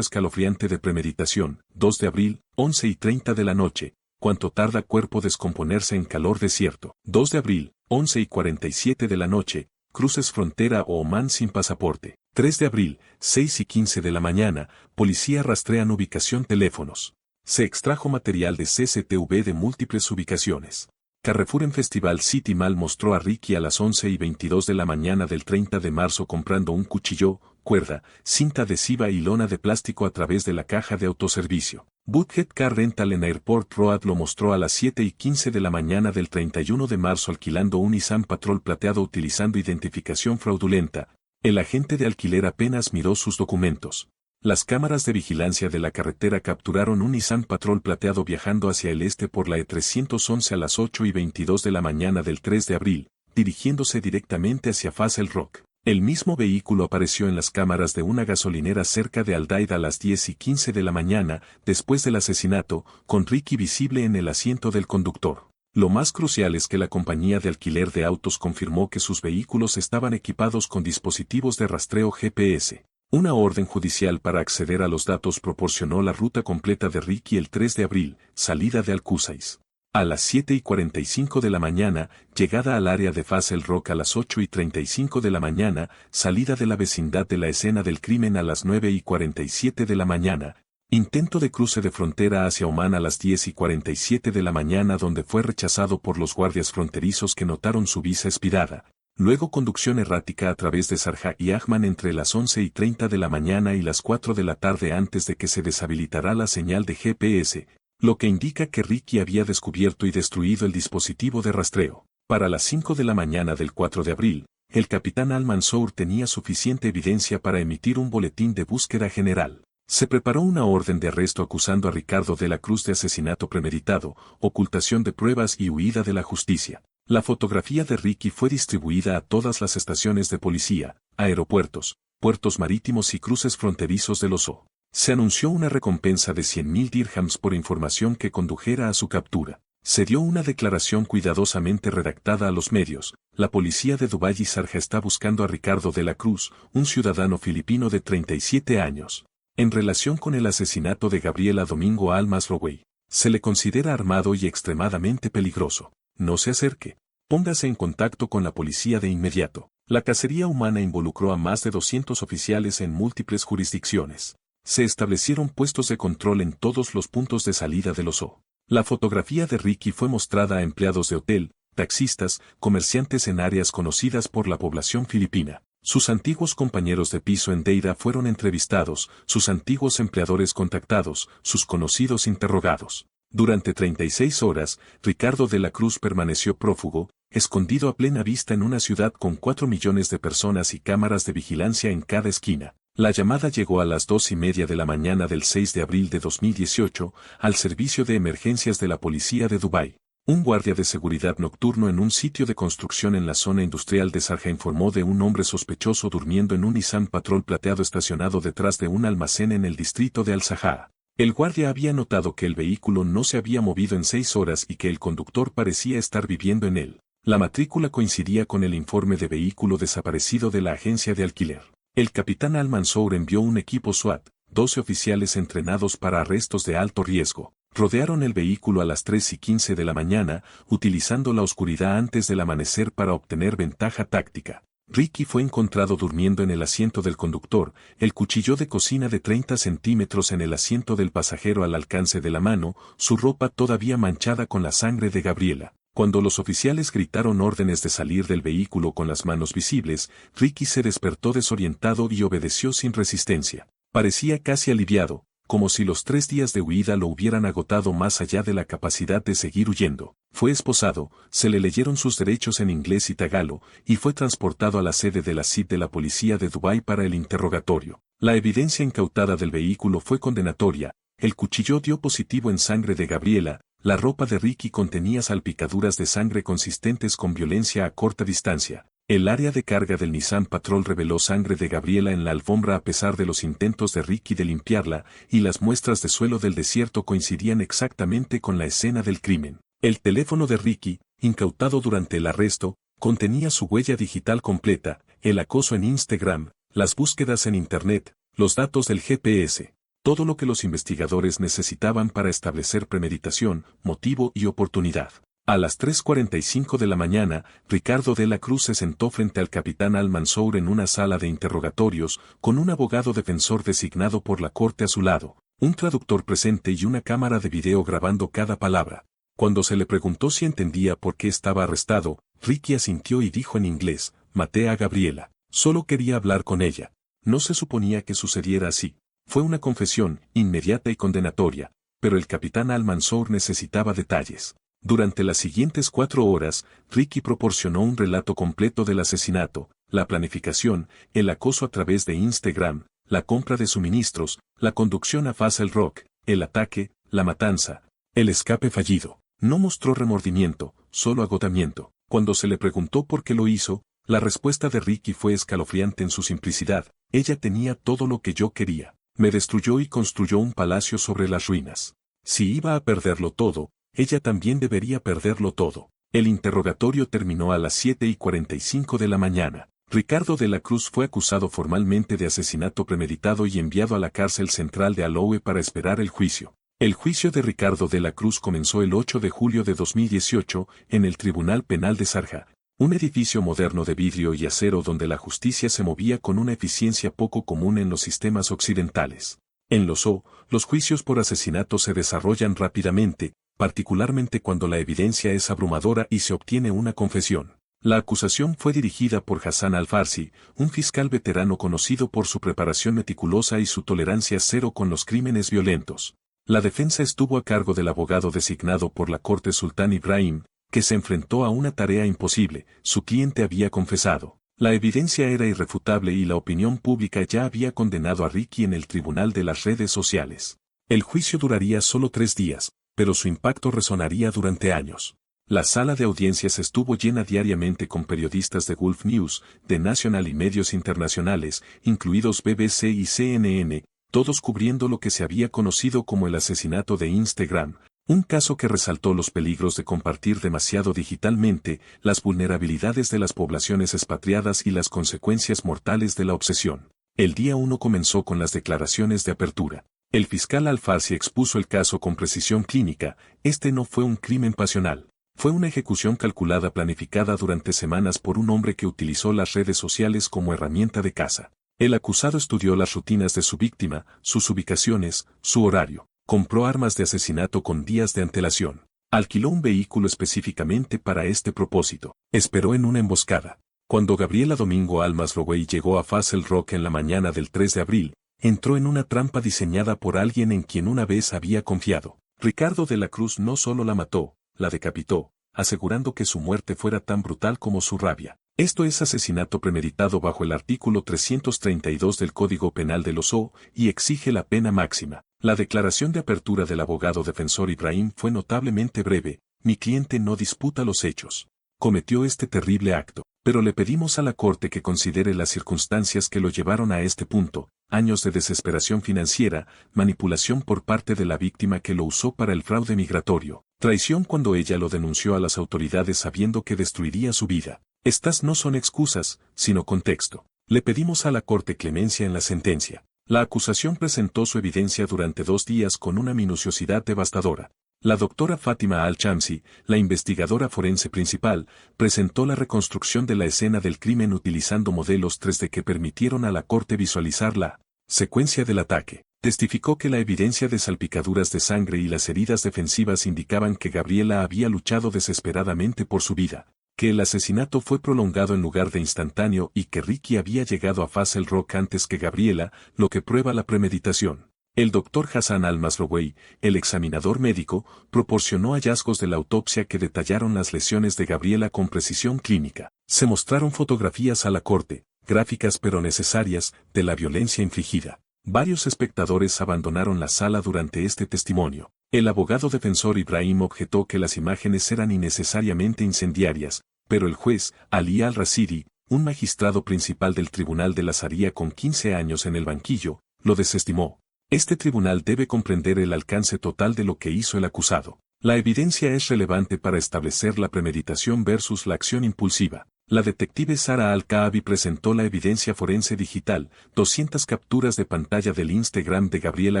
escalofriante de premeditación. 2 de abril, 11:30 de la noche. ¿Cuánto tarda cuerpo descomponerse en calor desierto? 2 de abril, 11:47 de la noche. Cruces frontera o Omán sin pasaporte. 3 de abril, 6:15 de la mañana. Policía rastrean ubicación teléfonos. Se extrajo material de CCTV de múltiples ubicaciones. Carrefour en Festival City Mall mostró a Ricky a las 11:22 de la mañana del 30 de marzo comprando un cuchillo, cuerda, cinta adhesiva y lona de plástico a través de la caja de autoservicio. Buckhead Car Rental en Airport Road lo mostró a las 7:15 de la mañana del 31 de marzo alquilando un Nissan Patrol plateado utilizando identificación fraudulenta. El agente de alquiler apenas miró sus documentos. Las cámaras de vigilancia de la carretera capturaron un Nissan Patrol plateado viajando hacia el este por la E311 a las 8:22 de la mañana del 3 de abril, dirigiéndose directamente hacia Faz el Rock. El mismo vehículo apareció en las cámaras de una gasolinera cerca de Aldaida a las 10:15 de la mañana, después del asesinato, con Ricky visible en el asiento del conductor. Lo más crucial es que la compañía de alquiler de autos confirmó que sus vehículos estaban equipados con dispositivos de rastreo GPS. Una orden judicial para acceder a los datos proporcionó la ruta completa de Ricky el 3 de abril, salida de Alcúzais. A las 7:45 de la mañana, llegada al área de Faz el Rock a las 8:35 de la mañana, salida de la vecindad de la escena del crimen a las 9:47 de la mañana, intento de cruce de frontera hacia Omán a las 10:47 de la mañana donde fue rechazado por los guardias fronterizos que notaron su visa expirada. Luego conducción errática a través de Sharjah y Ajman entre las 11:30 de la mañana y las 4 de la tarde antes de que se deshabilitará la señal de GPS, lo que indica que Ricky había descubierto y destruido el dispositivo de rastreo. Para las 5 de la mañana del 4 de abril, el capitán Al-Mansour tenía suficiente evidencia para emitir un boletín de búsqueda general. Se preparó una orden de arresto acusando a Ricardo de la Cruz de asesinato premeditado, ocultación de pruebas y huida de la justicia. La fotografía de Ricky fue distribuida a todas las estaciones de policía, aeropuertos, puertos marítimos y cruces fronterizos del OSO. Se anunció una recompensa de 100.000 dirhams por información que condujera a su captura. Se dio una declaración cuidadosamente redactada a los medios. La policía de Dubái y Sharjah está buscando a Ricardo de la Cruz, un ciudadano filipino de 37 años. En relación con el asesinato de Gabriela Domingo Al-Masrowey, se le considera armado y extremadamente peligroso. No se acerque. Póngase en contacto con la policía de inmediato. La cacería humana involucró a más de 200 oficiales en múltiples jurisdicciones. Se establecieron puestos de control en todos los puntos de salida del OSO. La fotografía de Ricky fue mostrada a empleados de hotel, taxistas, comerciantes en áreas conocidas por la población filipina. Sus antiguos compañeros de piso en Deira fueron entrevistados, sus antiguos empleadores contactados, sus conocidos interrogados. Durante 36 horas, Ricardo de la Cruz permaneció prófugo, escondido a plena vista en una ciudad con 4 millones de personas y cámaras de vigilancia en cada esquina. La llamada llegó a las 2:30 de la mañana del 6 de abril de 2018 al servicio de emergencias de la policía de Dubái. Un guardia de seguridad nocturno en un sitio de construcción en la zona industrial de Sharjah informó de un hombre sospechoso durmiendo en un Nissan Patrol plateado estacionado detrás de un almacén en el distrito de Al-Sahara. El guardia había notado que el vehículo no se había movido en 6 horas y que el conductor parecía estar viviendo en él. La matrícula coincidía con el informe de vehículo desaparecido de la agencia de alquiler. El capitán Al-Mansour envió un equipo SWAT, 12 oficiales entrenados para arrestos de alto riesgo. Rodearon el vehículo a las 3:15 de la mañana, utilizando la oscuridad antes del amanecer para obtener ventaja táctica. Ricky fue encontrado durmiendo en el asiento del conductor, el cuchillo de cocina de 30 centímetros en el asiento del pasajero al alcance de la mano, su ropa todavía manchada con la sangre de Gabriela. Cuando los oficiales gritaron órdenes de salir del vehículo con las manos visibles, Ricky se despertó desorientado y obedeció sin resistencia. Parecía casi aliviado, como si los 3 días de huida lo hubieran agotado más allá de la capacidad de seguir huyendo. Fue esposado, se le leyeron sus derechos en inglés y tagalo, y fue transportado a la sede de la CID de la policía de Dubái para el interrogatorio. La evidencia incautada del vehículo fue condenatoria, el cuchillo dio positivo en sangre de Gabriela, la ropa de Ricky contenía salpicaduras de sangre consistentes con violencia a corta distancia. El área de carga del Nissan Patrol reveló sangre de Gabriela en la alfombra a pesar de los intentos de Ricky de limpiarla, y las muestras de suelo del desierto coincidían exactamente con la escena del crimen. El teléfono de Ricky, incautado durante el arresto, contenía su huella digital completa, el acoso en Instagram, las búsquedas en Internet, los datos del GPS, todo lo que los investigadores necesitaban para establecer premeditación, motivo y oportunidad. A las 3:45 de la mañana, Ricardo de la Cruz se sentó frente al capitán Al-Mansour en una sala de interrogatorios, con un abogado defensor designado por la corte a su lado, un traductor presente y una cámara de video grabando cada palabra. Cuando se le preguntó si entendía por qué estaba arrestado, Ricky asintió y dijo en inglés: «Maté a Gabriela. Solo quería hablar con ella». No se suponía que sucediera así. Fue una confesión, inmediata y condenatoria, pero el capitán Al-Mansour necesitaba detalles. Durante las siguientes 4 horas, Ricky proporcionó un relato completo del asesinato, la planificación, el acoso a través de Instagram, la compra de suministros, la conducción a Fazl Rock, el ataque, la matanza, el escape fallido. No mostró remordimiento, solo agotamiento. Cuando se le preguntó por qué lo hizo, la respuesta de Ricky fue escalofriante en su simplicidad: «Ella tenía todo lo que yo quería. Me destruyó y construyó un palacio sobre las ruinas. Si iba a perderlo todo, ella también debería perderlo todo». El interrogatorio terminó a las 7:45 de la mañana. Ricardo de la Cruz fue acusado formalmente de asesinato premeditado y enviado a la cárcel central de Aloe para esperar el juicio. El juicio de Ricardo de la Cruz comenzó el 8 de julio de 2018 en el Tribunal Penal de Sharjah, un edificio moderno de vidrio y acero donde la justicia se movía con una eficiencia poco común en los sistemas occidentales. En los los juicios por asesinato se desarrollan rápidamente, particularmente cuando la evidencia es abrumadora y se obtiene una confesión. La acusación fue dirigida por Hassan Al-Farsi, un fiscal veterano conocido por su preparación meticulosa y su tolerancia cero con los crímenes violentos. La defensa estuvo a cargo del abogado designado por la Corte Sultán Ibrahim, que se enfrentó a una tarea imposible. Su cliente había confesado. La evidencia era irrefutable y la opinión pública ya había condenado a Ricky en el tribunal de las redes sociales. El juicio duraría solo 3 días, pero su impacto resonaría durante años. La sala de audiencias estuvo llena diariamente con periodistas de Gulf News, de National y medios internacionales, incluidos BBC y CNN, todos cubriendo lo que se había conocido como el asesinato de Instagram, un caso que resaltó los peligros de compartir demasiado digitalmente, las vulnerabilidades de las poblaciones expatriadas y las consecuencias mortales de la obsesión. El día 1 comenzó con las declaraciones de apertura. El fiscal Al-Farsi expuso el caso con precisión clínica: este no fue un crimen pasional. Fue una ejecución calculada planificada durante semanas por un hombre que utilizó las redes sociales como herramienta de caza. El acusado estudió las rutinas de su víctima, sus ubicaciones, su horario. Compró armas de asesinato con días de antelación. Alquiló un vehículo específicamente para este propósito. Esperó en una emboscada. Cuando Gabriela Domingo Almas-Lowey llegó a Fazl Rock en la mañana del 3 de abril, entró en una trampa diseñada por alguien en quien una vez había confiado. Ricardo de la Cruz no solo la mató, la decapitó, asegurando que su muerte fuera tan brutal como su rabia. Esto es asesinato premeditado bajo el artículo 332 del Código Penal de los y exige la pena máxima. La declaración de apertura del abogado defensor Ibrahim fue notablemente breve: «Mi cliente no disputa los hechos. Cometió este terrible acto, pero le pedimos a la Corte que considere las circunstancias que lo llevaron a este punto: años de desesperación financiera, manipulación por parte de la víctima que lo usó para el fraude migratorio, traición cuando ella lo denunció a las autoridades sabiendo que destruiría su vida. Estas no son excusas, sino contexto. Le pedimos a la Corte clemencia en la sentencia». La acusación presentó su evidencia durante 2 días con una minuciosidad devastadora. La doctora Fátima Al-Shamsi, la investigadora forense principal, presentó la reconstrucción de la escena del crimen utilizando modelos 3D que permitieron a la Corte visualizar la secuencia del ataque. Testificó que la evidencia de salpicaduras de sangre y las heridas defensivas indicaban que Gabriela había luchado desesperadamente por su vida, que el asesinato fue prolongado en lugar de instantáneo y que Ricky había llegado a Fazl Rock antes que Gabriela, lo que prueba la premeditación. El doctor Hassan al-Masrouei, el examinador médico, proporcionó hallazgos de la autopsia que detallaron las lesiones de Gabriela con precisión clínica. Se mostraron fotografías a la corte, gráficas pero necesarias, de la violencia infligida. Varios espectadores abandonaron la sala durante este testimonio. El abogado defensor Ibrahim objetó que las imágenes eran innecesariamente incendiarias, pero el juez, Ali al-Rasidi, un magistrado principal del Tribunal de la Sharia con 15 años en el banquillo, lo desestimó. Este tribunal debe comprender el alcance total de lo que hizo el acusado. La evidencia es relevante para establecer la premeditación versus la acción impulsiva. La detective Sara Al-Kaabi presentó la evidencia forense digital, 200 capturas de pantalla del Instagram de Gabriela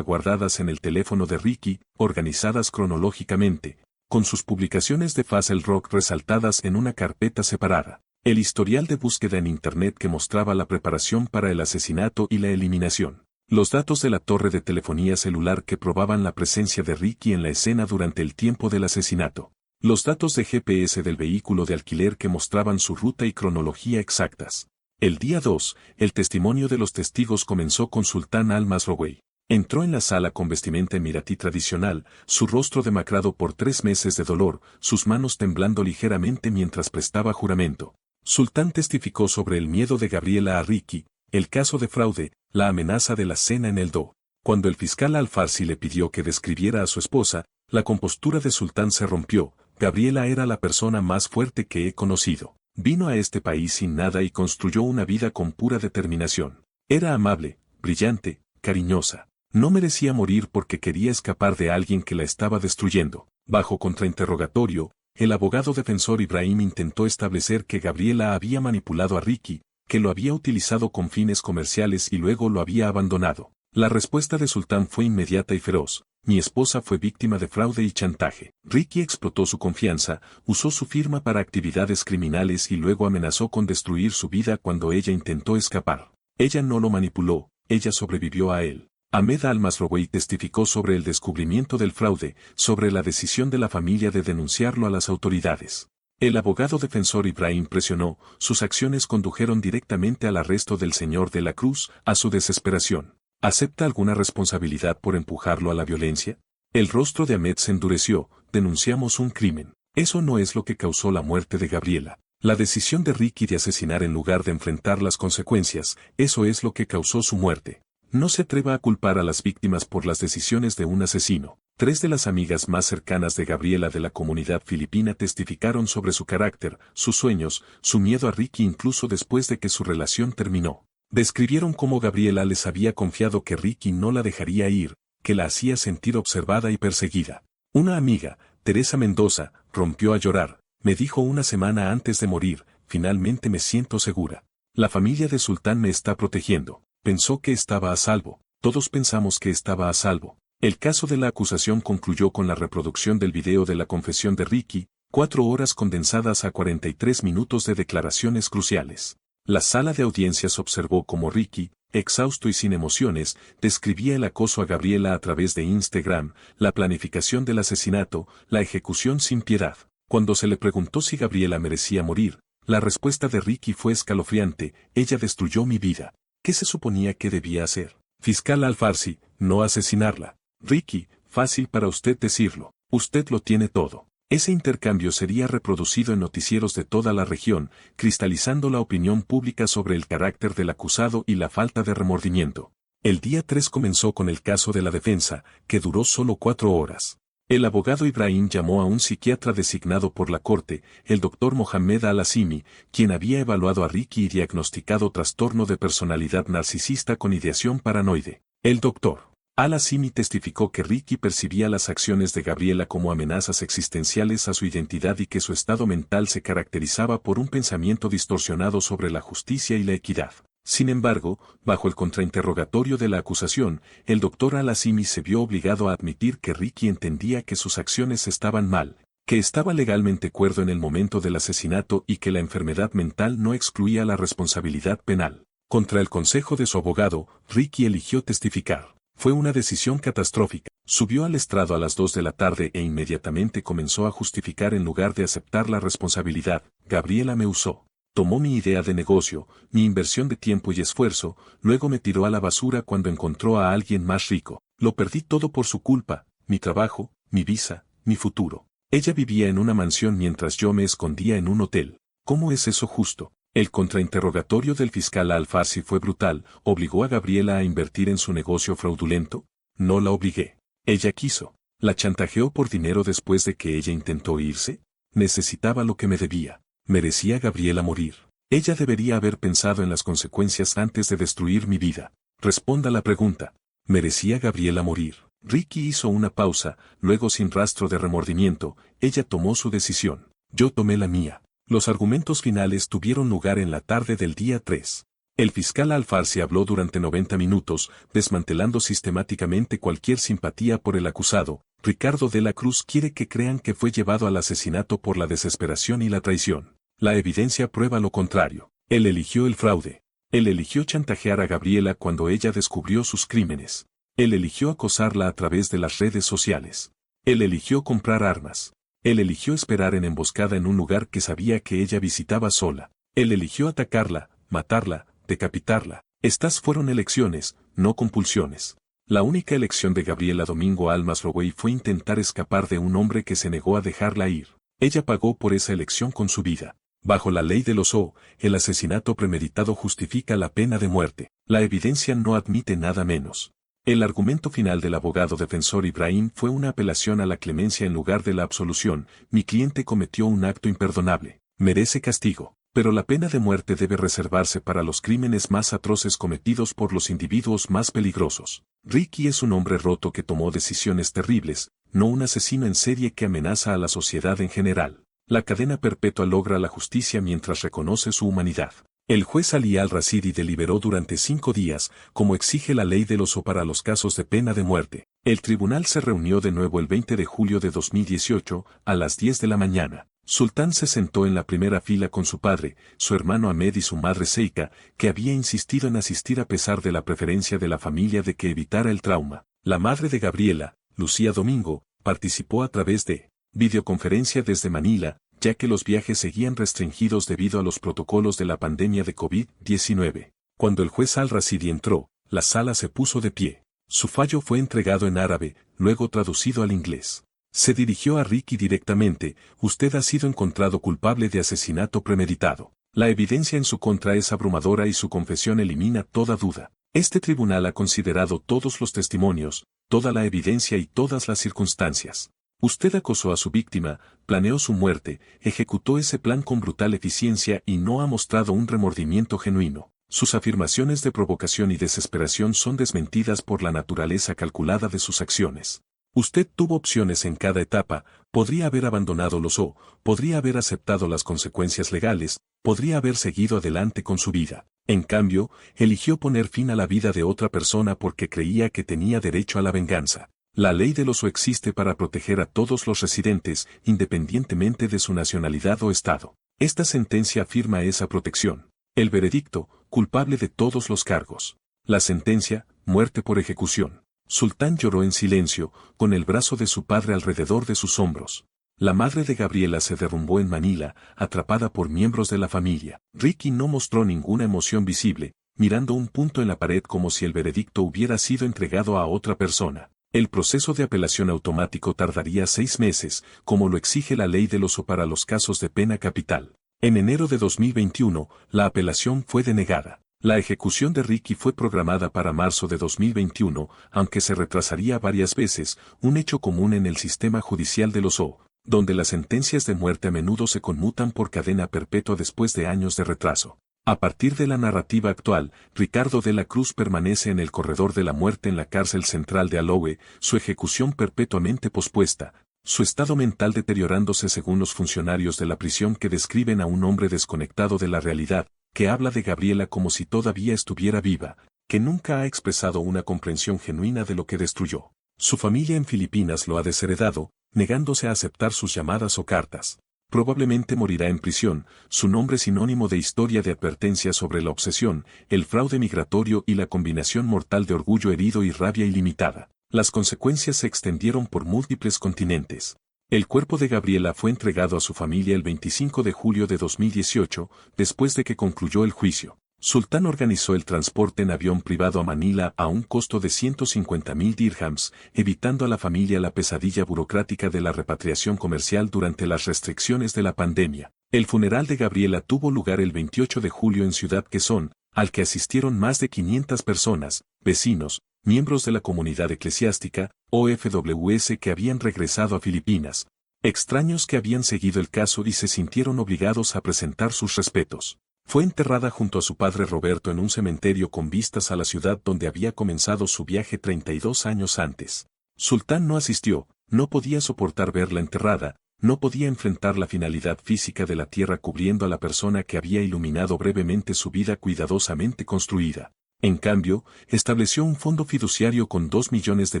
guardadas en el teléfono de Ricky, organizadas cronológicamente, con sus publicaciones de Fazl Rock resaltadas en una carpeta separada. El historial de búsqueda en Internet que mostraba la preparación para el asesinato y la eliminación. Los datos de la torre de telefonía celular que probaban la presencia de Ricky en la escena durante el tiempo del asesinato. Los datos de GPS del vehículo de alquiler que mostraban su ruta y cronología exactas. El día 2, el testimonio de los testigos comenzó con Sultan al-Masrouei. Entró en la sala con vestimenta emiratí tradicional, su rostro demacrado por 3 meses de dolor, sus manos temblando ligeramente mientras prestaba juramento. Sultan testificó sobre el miedo de Gabriela a Ricky, el caso de fraude, la amenaza de la cena en el Do. Cuando el fiscal Al-Farsi le pidió que describiera a su esposa, la compostura de Sultan se rompió. Gabriela era la persona más fuerte que he conocido. Vino a este país sin nada y construyó una vida con pura determinación. Era amable, brillante, cariñosa. No merecía morir porque quería escapar de alguien que la estaba destruyendo. Bajo contrainterrogatorio, el abogado defensor Ibrahim intentó establecer que Gabriela había manipulado a Ricky, que lo había utilizado con fines comerciales y luego lo había abandonado. La respuesta de Sultan fue inmediata y feroz. Mi esposa fue víctima de fraude y chantaje. Ricky explotó su confianza, usó su firma para actividades criminales y luego amenazó con destruir su vida cuando ella intentó escapar. Ella no lo manipuló, ella sobrevivió a él. Ahmed al-Masrouei testificó sobre el descubrimiento del fraude, sobre la decisión de la familia de denunciarlo a las autoridades. El abogado defensor Ibrahim presionó, sus acciones condujeron directamente al arresto del señor de la Cruz, a su desesperación. ¿Acepta alguna responsabilidad por empujarlo a la violencia? El rostro de Ahmed se endureció, denunciamos un crimen. Eso no es lo que causó la muerte de Gabriela. La decisión de Ricky de asesinar en lugar de enfrentar las consecuencias, eso es lo que causó su muerte. No se atreva a culpar a las víctimas por las decisiones de un asesino. 3 de las amigas más cercanas de Gabriela de la comunidad filipina testificaron sobre su carácter, sus sueños, su miedo a Ricky incluso después de que su relación terminó. Describieron cómo Gabriela les había confiado que Ricky no la dejaría ir, que la hacía sentir observada y perseguida. Una amiga, Teresa Mendoza, rompió a llorar, me dijo una semana antes de morir, finalmente me siento segura. La familia de Sultán me está protegiendo. Pensó que estaba a salvo, todos pensamos que estaba a salvo. El caso de la acusación concluyó con la reproducción del video de la confesión de Ricky, 4 horas condensadas a 43 minutos de declaraciones cruciales. La sala de audiencias observó cómo Ricky, exhausto y sin emociones, describía el acoso a Gabriela a través de Instagram, la planificación del asesinato, la ejecución sin piedad. Cuando se le preguntó si Gabriela merecía morir, la respuesta de Ricky fue escalofriante, ella destruyó mi vida. ¿Qué se suponía que debía hacer? Fiscal Al-Farsi, no asesinarla. Ricky, fácil para usted decirlo. Usted lo tiene todo. Ese intercambio sería reproducido en noticieros de toda la región, cristalizando la opinión pública sobre el carácter del acusado y la falta de remordimiento. El día 3 comenzó con el caso de la defensa, que duró solo 4 horas. El abogado Ibrahim llamó a un psiquiatra designado por la corte, el doctor Mohamed Al-Asimi, quien había evaluado a Ricky y diagnosticado trastorno de personalidad narcisista con ideación paranoide. El doctor Al-Asimi testificó que Ricky percibía las acciones de Gabriela como amenazas existenciales a su identidad y que su estado mental se caracterizaba por un pensamiento distorsionado sobre la justicia y la equidad. Sin embargo, bajo el contrainterrogatorio de la acusación, el doctor Al-Asimi se vio obligado a admitir que Ricky entendía que sus acciones estaban mal, que estaba legalmente cuerdo en el momento del asesinato y que la enfermedad mental no excluía la responsabilidad penal. Contra el consejo de su abogado, Ricky eligió testificar. Fue una decisión catastrófica. Subió al estrado a las 2 de la tarde e inmediatamente comenzó a justificar en lugar de aceptar la responsabilidad. Gabriela me usó. Tomó mi idea de negocio, mi inversión de tiempo y esfuerzo, luego me tiró a la basura cuando encontró a alguien más rico. Lo perdí todo por su culpa, mi trabajo, mi visa, mi futuro. Ella vivía en una mansión mientras yo me escondía en un hotel. ¿Cómo es eso justo? El contrainterrogatorio del fiscal Al-Farsi fue brutal. ¿Obligó a Gabriela a invertir en su negocio fraudulento? No la obligué. Ella quiso. ¿La chantajeó por dinero después de que ella intentó irse? Necesitaba lo que me debía. ¿Merecía Gabriela morir? Ella debería haber pensado en las consecuencias antes de destruir mi vida. Responda la pregunta. ¿Merecía Gabriela morir? Ricky hizo una pausa, luego sin rastro de remordimiento, ella tomó su decisión. Yo tomé la mía. Los argumentos finales tuvieron lugar en la tarde del día 3. El fiscal Al-Farsi habló durante 90 minutos, desmantelando sistemáticamente cualquier simpatía por el acusado. Ricardo de la Cruz quiere que crean que fue llevado al asesinato por la desesperación y la traición. La evidencia prueba lo contrario. Él eligió el fraude. Él eligió chantajear a Gabriela cuando ella descubrió sus crímenes. Él eligió acosarla a través de las redes sociales. Él eligió comprar armas. Él eligió esperar en emboscada en un lugar que sabía que ella visitaba sola. Él eligió atacarla, matarla, decapitarla. Estas fueron elecciones, no compulsiones. La única elección de Gabriela Domingo Almas Rowey fue intentar escapar de un hombre que se negó a dejarla ir. Ella pagó por esa elección con su vida. Bajo la ley de los O, el asesinato premeditado justifica la pena de muerte. La evidencia no admite nada menos. El argumento final del abogado defensor Ibrahim fue una apelación a la clemencia en lugar de la absolución. Mi cliente cometió un acto imperdonable. Merece castigo. Pero la pena de muerte debe reservarse para los crímenes más atroces cometidos por los individuos más peligrosos. Ricky es un hombre roto que tomó decisiones terribles, no un asesino en serie que amenaza a la sociedad en general. La cadena perpetua logra la justicia mientras reconoce su humanidad. El juez Ali al-Rasidi deliberó durante 5 días, como exige la ley del oso para los casos de pena de muerte. El tribunal se reunió de nuevo el 20 de julio de 2018, a las 10 de la mañana. Sultán se sentó en la primera fila con su padre, su hermano Ahmed y su madre Seika, que había insistido en asistir a pesar de la preferencia de la familia de que evitara el trauma. La madre de Gabriela, Lucía Domingo, participó a través de videoconferencia desde Manila, ya que los viajes seguían restringidos debido a los protocolos de la pandemia de COVID-19. Cuando el juez al-Rasidi entró, la sala se puso de pie. Su fallo fue entregado en árabe, luego traducido al inglés. Se dirigió a Ricky directamente: usted ha sido encontrado culpable de asesinato premeditado. La evidencia en su contra es abrumadora y su confesión elimina toda duda. Este tribunal ha considerado todos los testimonios, toda la evidencia y todas las circunstancias. Usted acosó a su víctima, planeó su muerte, ejecutó ese plan con brutal eficiencia y no ha mostrado un remordimiento genuino. Sus afirmaciones de provocación y desesperación son desmentidas por la naturaleza calculada de sus acciones. Usted tuvo opciones en cada etapa: podría haber abandonado los O, podría haber aceptado las consecuencias legales, podría haber seguido adelante con su vida. En cambio, eligió poner fin a la vida de otra persona porque creía que tenía derecho a la venganza. La ley del oso existe para proteger a todos los residentes, independientemente de su nacionalidad o estado. Esta sentencia afirma esa protección. El veredicto: culpable de todos los cargos. La sentencia: muerte por ejecución. Sultán lloró en silencio, con el brazo de su padre alrededor de sus hombros. La madre de Gabriela se derrumbó en Manila, atrapada por miembros de la familia. Ricky no mostró ninguna emoción visible, mirando un punto en la pared como si el veredicto hubiera sido entregado a otra persona. El proceso de apelación automático tardaría 6 meses, como lo exige la ley del oso para los casos de pena capital. En enero de 2021, la apelación fue denegada. La ejecución de Ricky fue programada para marzo de 2021, aunque se retrasaría varias veces, un hecho común en el sistema judicial de los O, donde las sentencias de muerte a menudo se conmutan por cadena perpetua después de años de retraso. A partir de la narrativa actual, Ricardo de la Cruz permanece en el corredor de la muerte en la cárcel central de Aloe, su ejecución perpetuamente pospuesta, su estado mental deteriorándose según los funcionarios de la prisión, que describen a un hombre desconectado de la realidad, que habla de Gabriela como si todavía estuviera viva, que nunca ha expresado una comprensión genuina de lo que destruyó. Su familia en Filipinas lo ha desheredado, negándose a aceptar sus llamadas o cartas. Probablemente morirá en prisión, su nombre sinónimo de historia de advertencia sobre la obsesión, el fraude migratorio y la combinación mortal de orgullo herido y rabia ilimitada. Las consecuencias se extendieron por múltiples continentes. El cuerpo de Gabriela fue entregado a su familia el 25 de julio de 2018, después de que concluyó el juicio. Sultán organizó el transporte en avión privado a Manila a un costo de 150.000 dirhams, evitando a la familia la pesadilla burocrática de la repatriación comercial durante las restricciones de la pandemia. El funeral de Gabriela tuvo lugar el 28 de julio en Ciudad Quezón, al que asistieron más de 500 personas, vecinos, miembros de la comunidad eclesiástica, OFWS que habían regresado a Filipinas, extraños que habían seguido el caso y se sintieron obligados a presentar sus respetos. Fue enterrada junto a su padre Roberto en un cementerio con vistas a la ciudad donde había comenzado su viaje 32 años antes. Sultán no asistió, no podía soportar verla enterrada, no podía enfrentar la finalidad física de la tierra cubriendo a la persona que había iluminado brevemente su vida cuidadosamente construida. En cambio, estableció un fondo fiduciario con 2 millones de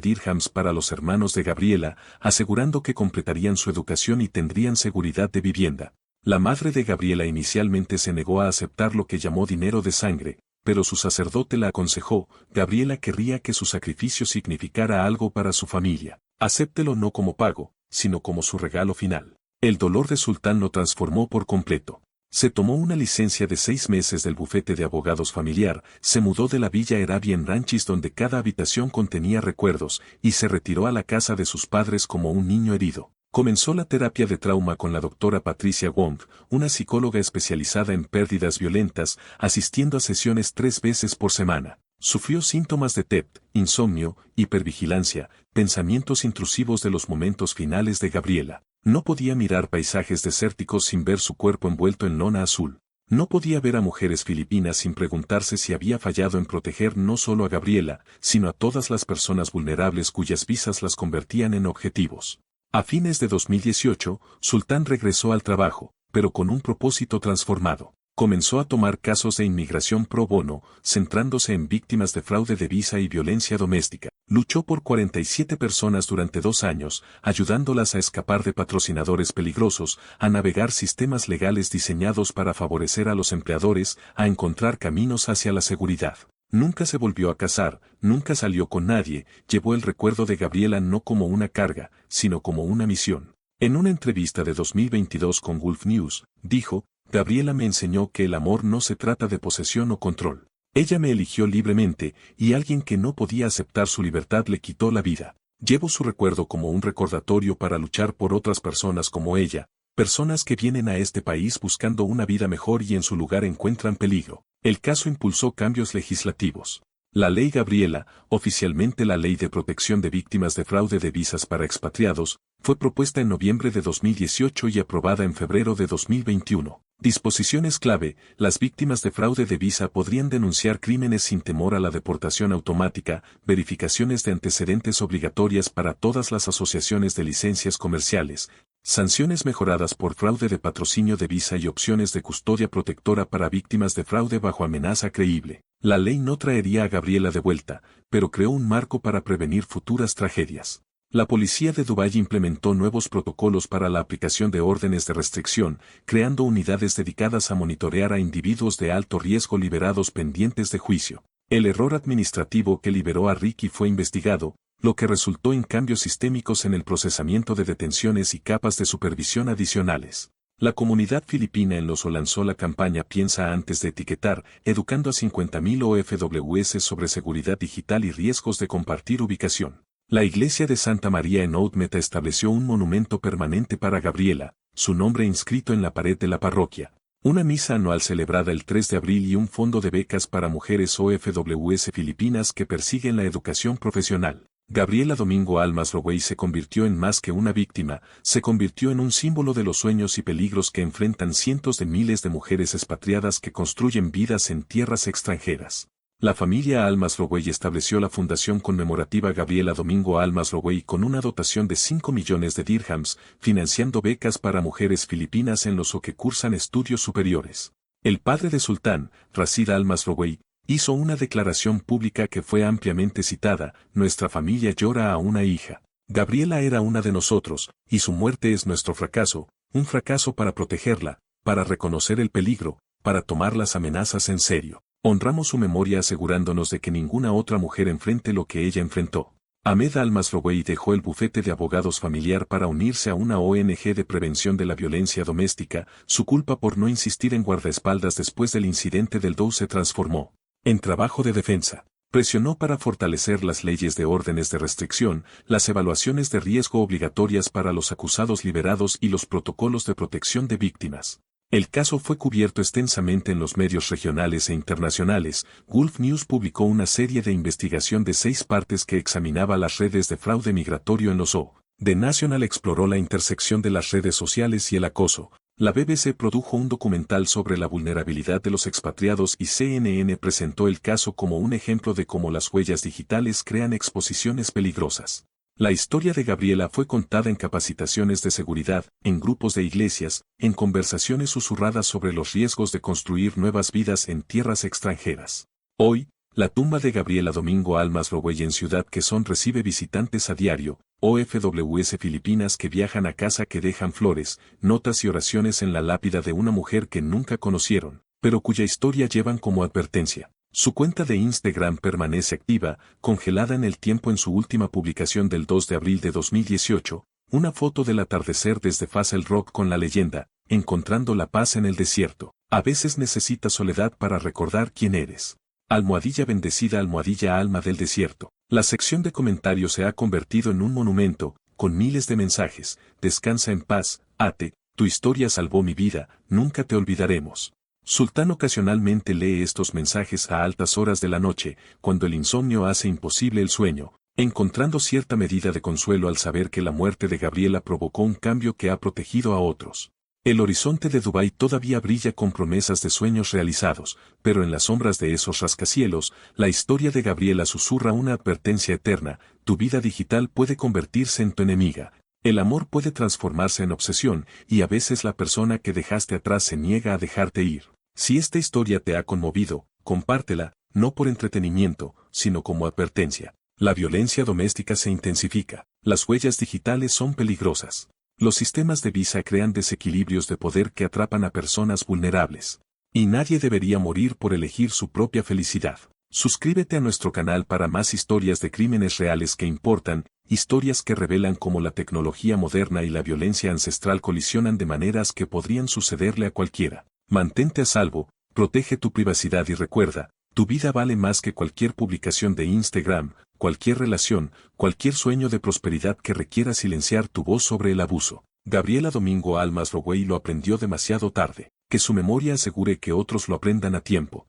dirhams para los hermanos de Gabriela, asegurando que completarían su educación y tendrían seguridad de vivienda. La madre de Gabriela inicialmente se negó a aceptar lo que llamó dinero de sangre, pero su sacerdote la aconsejó. Gabriela querría que su sacrificio significara algo para su familia. Acéptelo no como pago, sino como su regalo final. El dolor de Sultán lo transformó por completo. Se tomó una licencia de 6 meses del bufete de abogados familiar, se mudó de la Villa Arabia en Ranchis donde cada habitación contenía recuerdos, y se retiró a la casa de sus padres como un niño herido. Comenzó la terapia de trauma con la doctora Patricia Wong, una psicóloga especializada en pérdidas violentas, asistiendo a sesiones 3 veces por semana. Sufrió síntomas de TEP, insomnio, hipervigilancia, pensamientos intrusivos de los momentos finales de Gabriela. No podía mirar paisajes desérticos sin ver su cuerpo envuelto en lona azul. No podía ver a mujeres filipinas sin preguntarse si había fallado en proteger no solo a Gabriela, sino a todas las personas vulnerables cuyas visas las convertían en objetivos. A fines de 2018, Sultán regresó al trabajo, pero con un propósito transformado. Comenzó a tomar casos de inmigración pro bono, centrándose en víctimas de fraude de visa y violencia doméstica. Luchó por 47 personas durante 2 años, ayudándolas a escapar de patrocinadores peligrosos, a navegar sistemas legales diseñados para favorecer a los empleadores, a encontrar caminos hacia la seguridad. Nunca se volvió a casar, nunca salió con nadie, llevó el recuerdo de Gabriela no como una carga, sino como una misión. En una entrevista de 2022 con Gulf News, dijo, Gabriela me enseñó que el amor no se trata de posesión o control. Ella me eligió libremente, y alguien que no podía aceptar su libertad le quitó la vida. Llevo su recuerdo como un recordatorio para luchar por otras personas como ella, personas que vienen a este país buscando una vida mejor y en su lugar encuentran peligro. El caso impulsó cambios legislativos. La Ley Gabriela, oficialmente la Ley de Protección de Víctimas de Fraude de Visas para Expatriados, fue propuesta en noviembre de 2018 y aprobada en febrero de 2021. Disposiciones clave: las víctimas de fraude de visa podrían denunciar crímenes sin temor a la deportación automática, verificaciones de antecedentes obligatorias para todas las asociaciones de licencias comerciales, sanciones mejoradas por fraude de patrocinio de visa y opciones de custodia protectora para víctimas de fraude bajo amenaza creíble. La ley no traería a Gabriela de vuelta, pero creó un marco para prevenir futuras tragedias. La policía de Dubái implementó nuevos protocolos para la aplicación de órdenes de restricción, creando unidades dedicadas a monitorear a individuos de alto riesgo liberados pendientes de juicio. El error administrativo que liberó a Ricky fue investigado, lo que resultó en cambios sistémicos en el procesamiento de detenciones y capas de supervisión adicionales. La comunidad filipina en Loso lanzó la campaña Piensa antes de etiquetar, educando a 50.000 OFWS sobre seguridad digital y riesgos de compartir ubicación. La iglesia de Santa María en Oud Meta estableció un monumento permanente para Gabriela, su nombre inscrito en la pared de la parroquia. Una misa anual celebrada el 3 de abril y un fondo de becas para mujeres OFWS filipinas que persiguen la educación profesional. Gabriela Domingo Almas Rowey se convirtió en más que una víctima, se convirtió en un símbolo de los sueños y peligros que enfrentan cientos de miles de mujeres expatriadas que construyen vidas en tierras extranjeras. La familia Almas Rowey estableció la fundación conmemorativa Gabriela Domingo Almas Rowey con una dotación de 5 millones de dirhams, financiando becas para mujeres filipinas en los que cursan estudios superiores. El padre de Sultán, Rashid Almas Rowey, hizo una declaración pública que fue ampliamente citada: nuestra familia llora a una hija. Gabriela era una de nosotros, y su muerte es nuestro fracaso, un fracaso para protegerla, para reconocer el peligro, para tomar las amenazas en serio. Honramos su memoria asegurándonos de que ninguna otra mujer enfrente lo que ella enfrentó. Ahmed Al-Masrouei dejó el bufete de abogados familiar para unirse a una ONG de prevención de la violencia doméstica. Su culpa por no insistir en guardaespaldas después del incidente del Dow se transformó en trabajo de defensa. Presionó para fortalecer las leyes de órdenes de restricción, las evaluaciones de riesgo obligatorias para los acusados liberados y los protocolos de protección de víctimas. El caso fue cubierto extensamente en los medios regionales e internacionales. Gulf News publicó una serie de investigación de 6 partes que examinaba las redes de fraude migratorio en los O. The National exploró la intersección de las redes sociales y el acoso. La BBC produjo un documental sobre la vulnerabilidad de los expatriados y CNN presentó el caso como un ejemplo de cómo las huellas digitales crean exposiciones peligrosas. La historia de Gabriela fue contada en capacitaciones de seguridad, en grupos de iglesias, en conversaciones susurradas sobre los riesgos de construir nuevas vidas en tierras extranjeras. Hoy, la tumba de Gabriela Domingo Al-Masrouei en Ciudad Quezón recibe visitantes a diario, OFWS Filipinas que viajan a casa que dejan flores, notas y oraciones en la lápida de una mujer que nunca conocieron, pero cuya historia llevan como advertencia. Su cuenta de Instagram permanece activa, congelada en el tiempo en su última publicación del 2 de abril de 2018, una foto del atardecer desde Faz el Rock con la leyenda, encontrando la paz en el desierto. A veces necesitas soledad para recordar quién eres. Almohadilla bendecida, almohadilla alma del desierto. La sección de comentarios se ha convertido en un monumento, con miles de mensajes. Descansa en paz, Ate, tu historia salvó mi vida, nunca te olvidaremos. Sultán ocasionalmente lee estos mensajes a altas horas de la noche, cuando el insomnio hace imposible el sueño, encontrando cierta medida de consuelo al saber que la muerte de Gabriela provocó un cambio que ha protegido a otros. El horizonte de Dubái todavía brilla con promesas de sueños realizados, pero en las sombras de esos rascacielos, la historia de Gabriela susurra una advertencia eterna: tu vida digital puede convertirse en tu enemiga. El amor puede transformarse en obsesión, y a veces la persona que dejaste atrás se niega a dejarte ir. Si esta historia te ha conmovido, compártela, no por entretenimiento, sino como advertencia. La violencia doméstica se intensifica. Las huellas digitales son peligrosas. Los sistemas de visa crean desequilibrios de poder que atrapan a personas vulnerables. Y nadie debería morir por elegir su propia felicidad. Suscríbete a nuestro canal para más historias de crímenes reales que importan, historias que revelan cómo la tecnología moderna y la violencia ancestral colisionan de maneras que podrían sucederle a cualquiera. Mantente a salvo, protege tu privacidad y recuerda, tu vida vale más que cualquier publicación de Instagram, cualquier relación, cualquier sueño de prosperidad que requiera silenciar tu voz sobre el abuso. Gabriela Domingo Al-Masrouei lo aprendió demasiado tarde. Que su memoria asegure que otros lo aprendan a tiempo.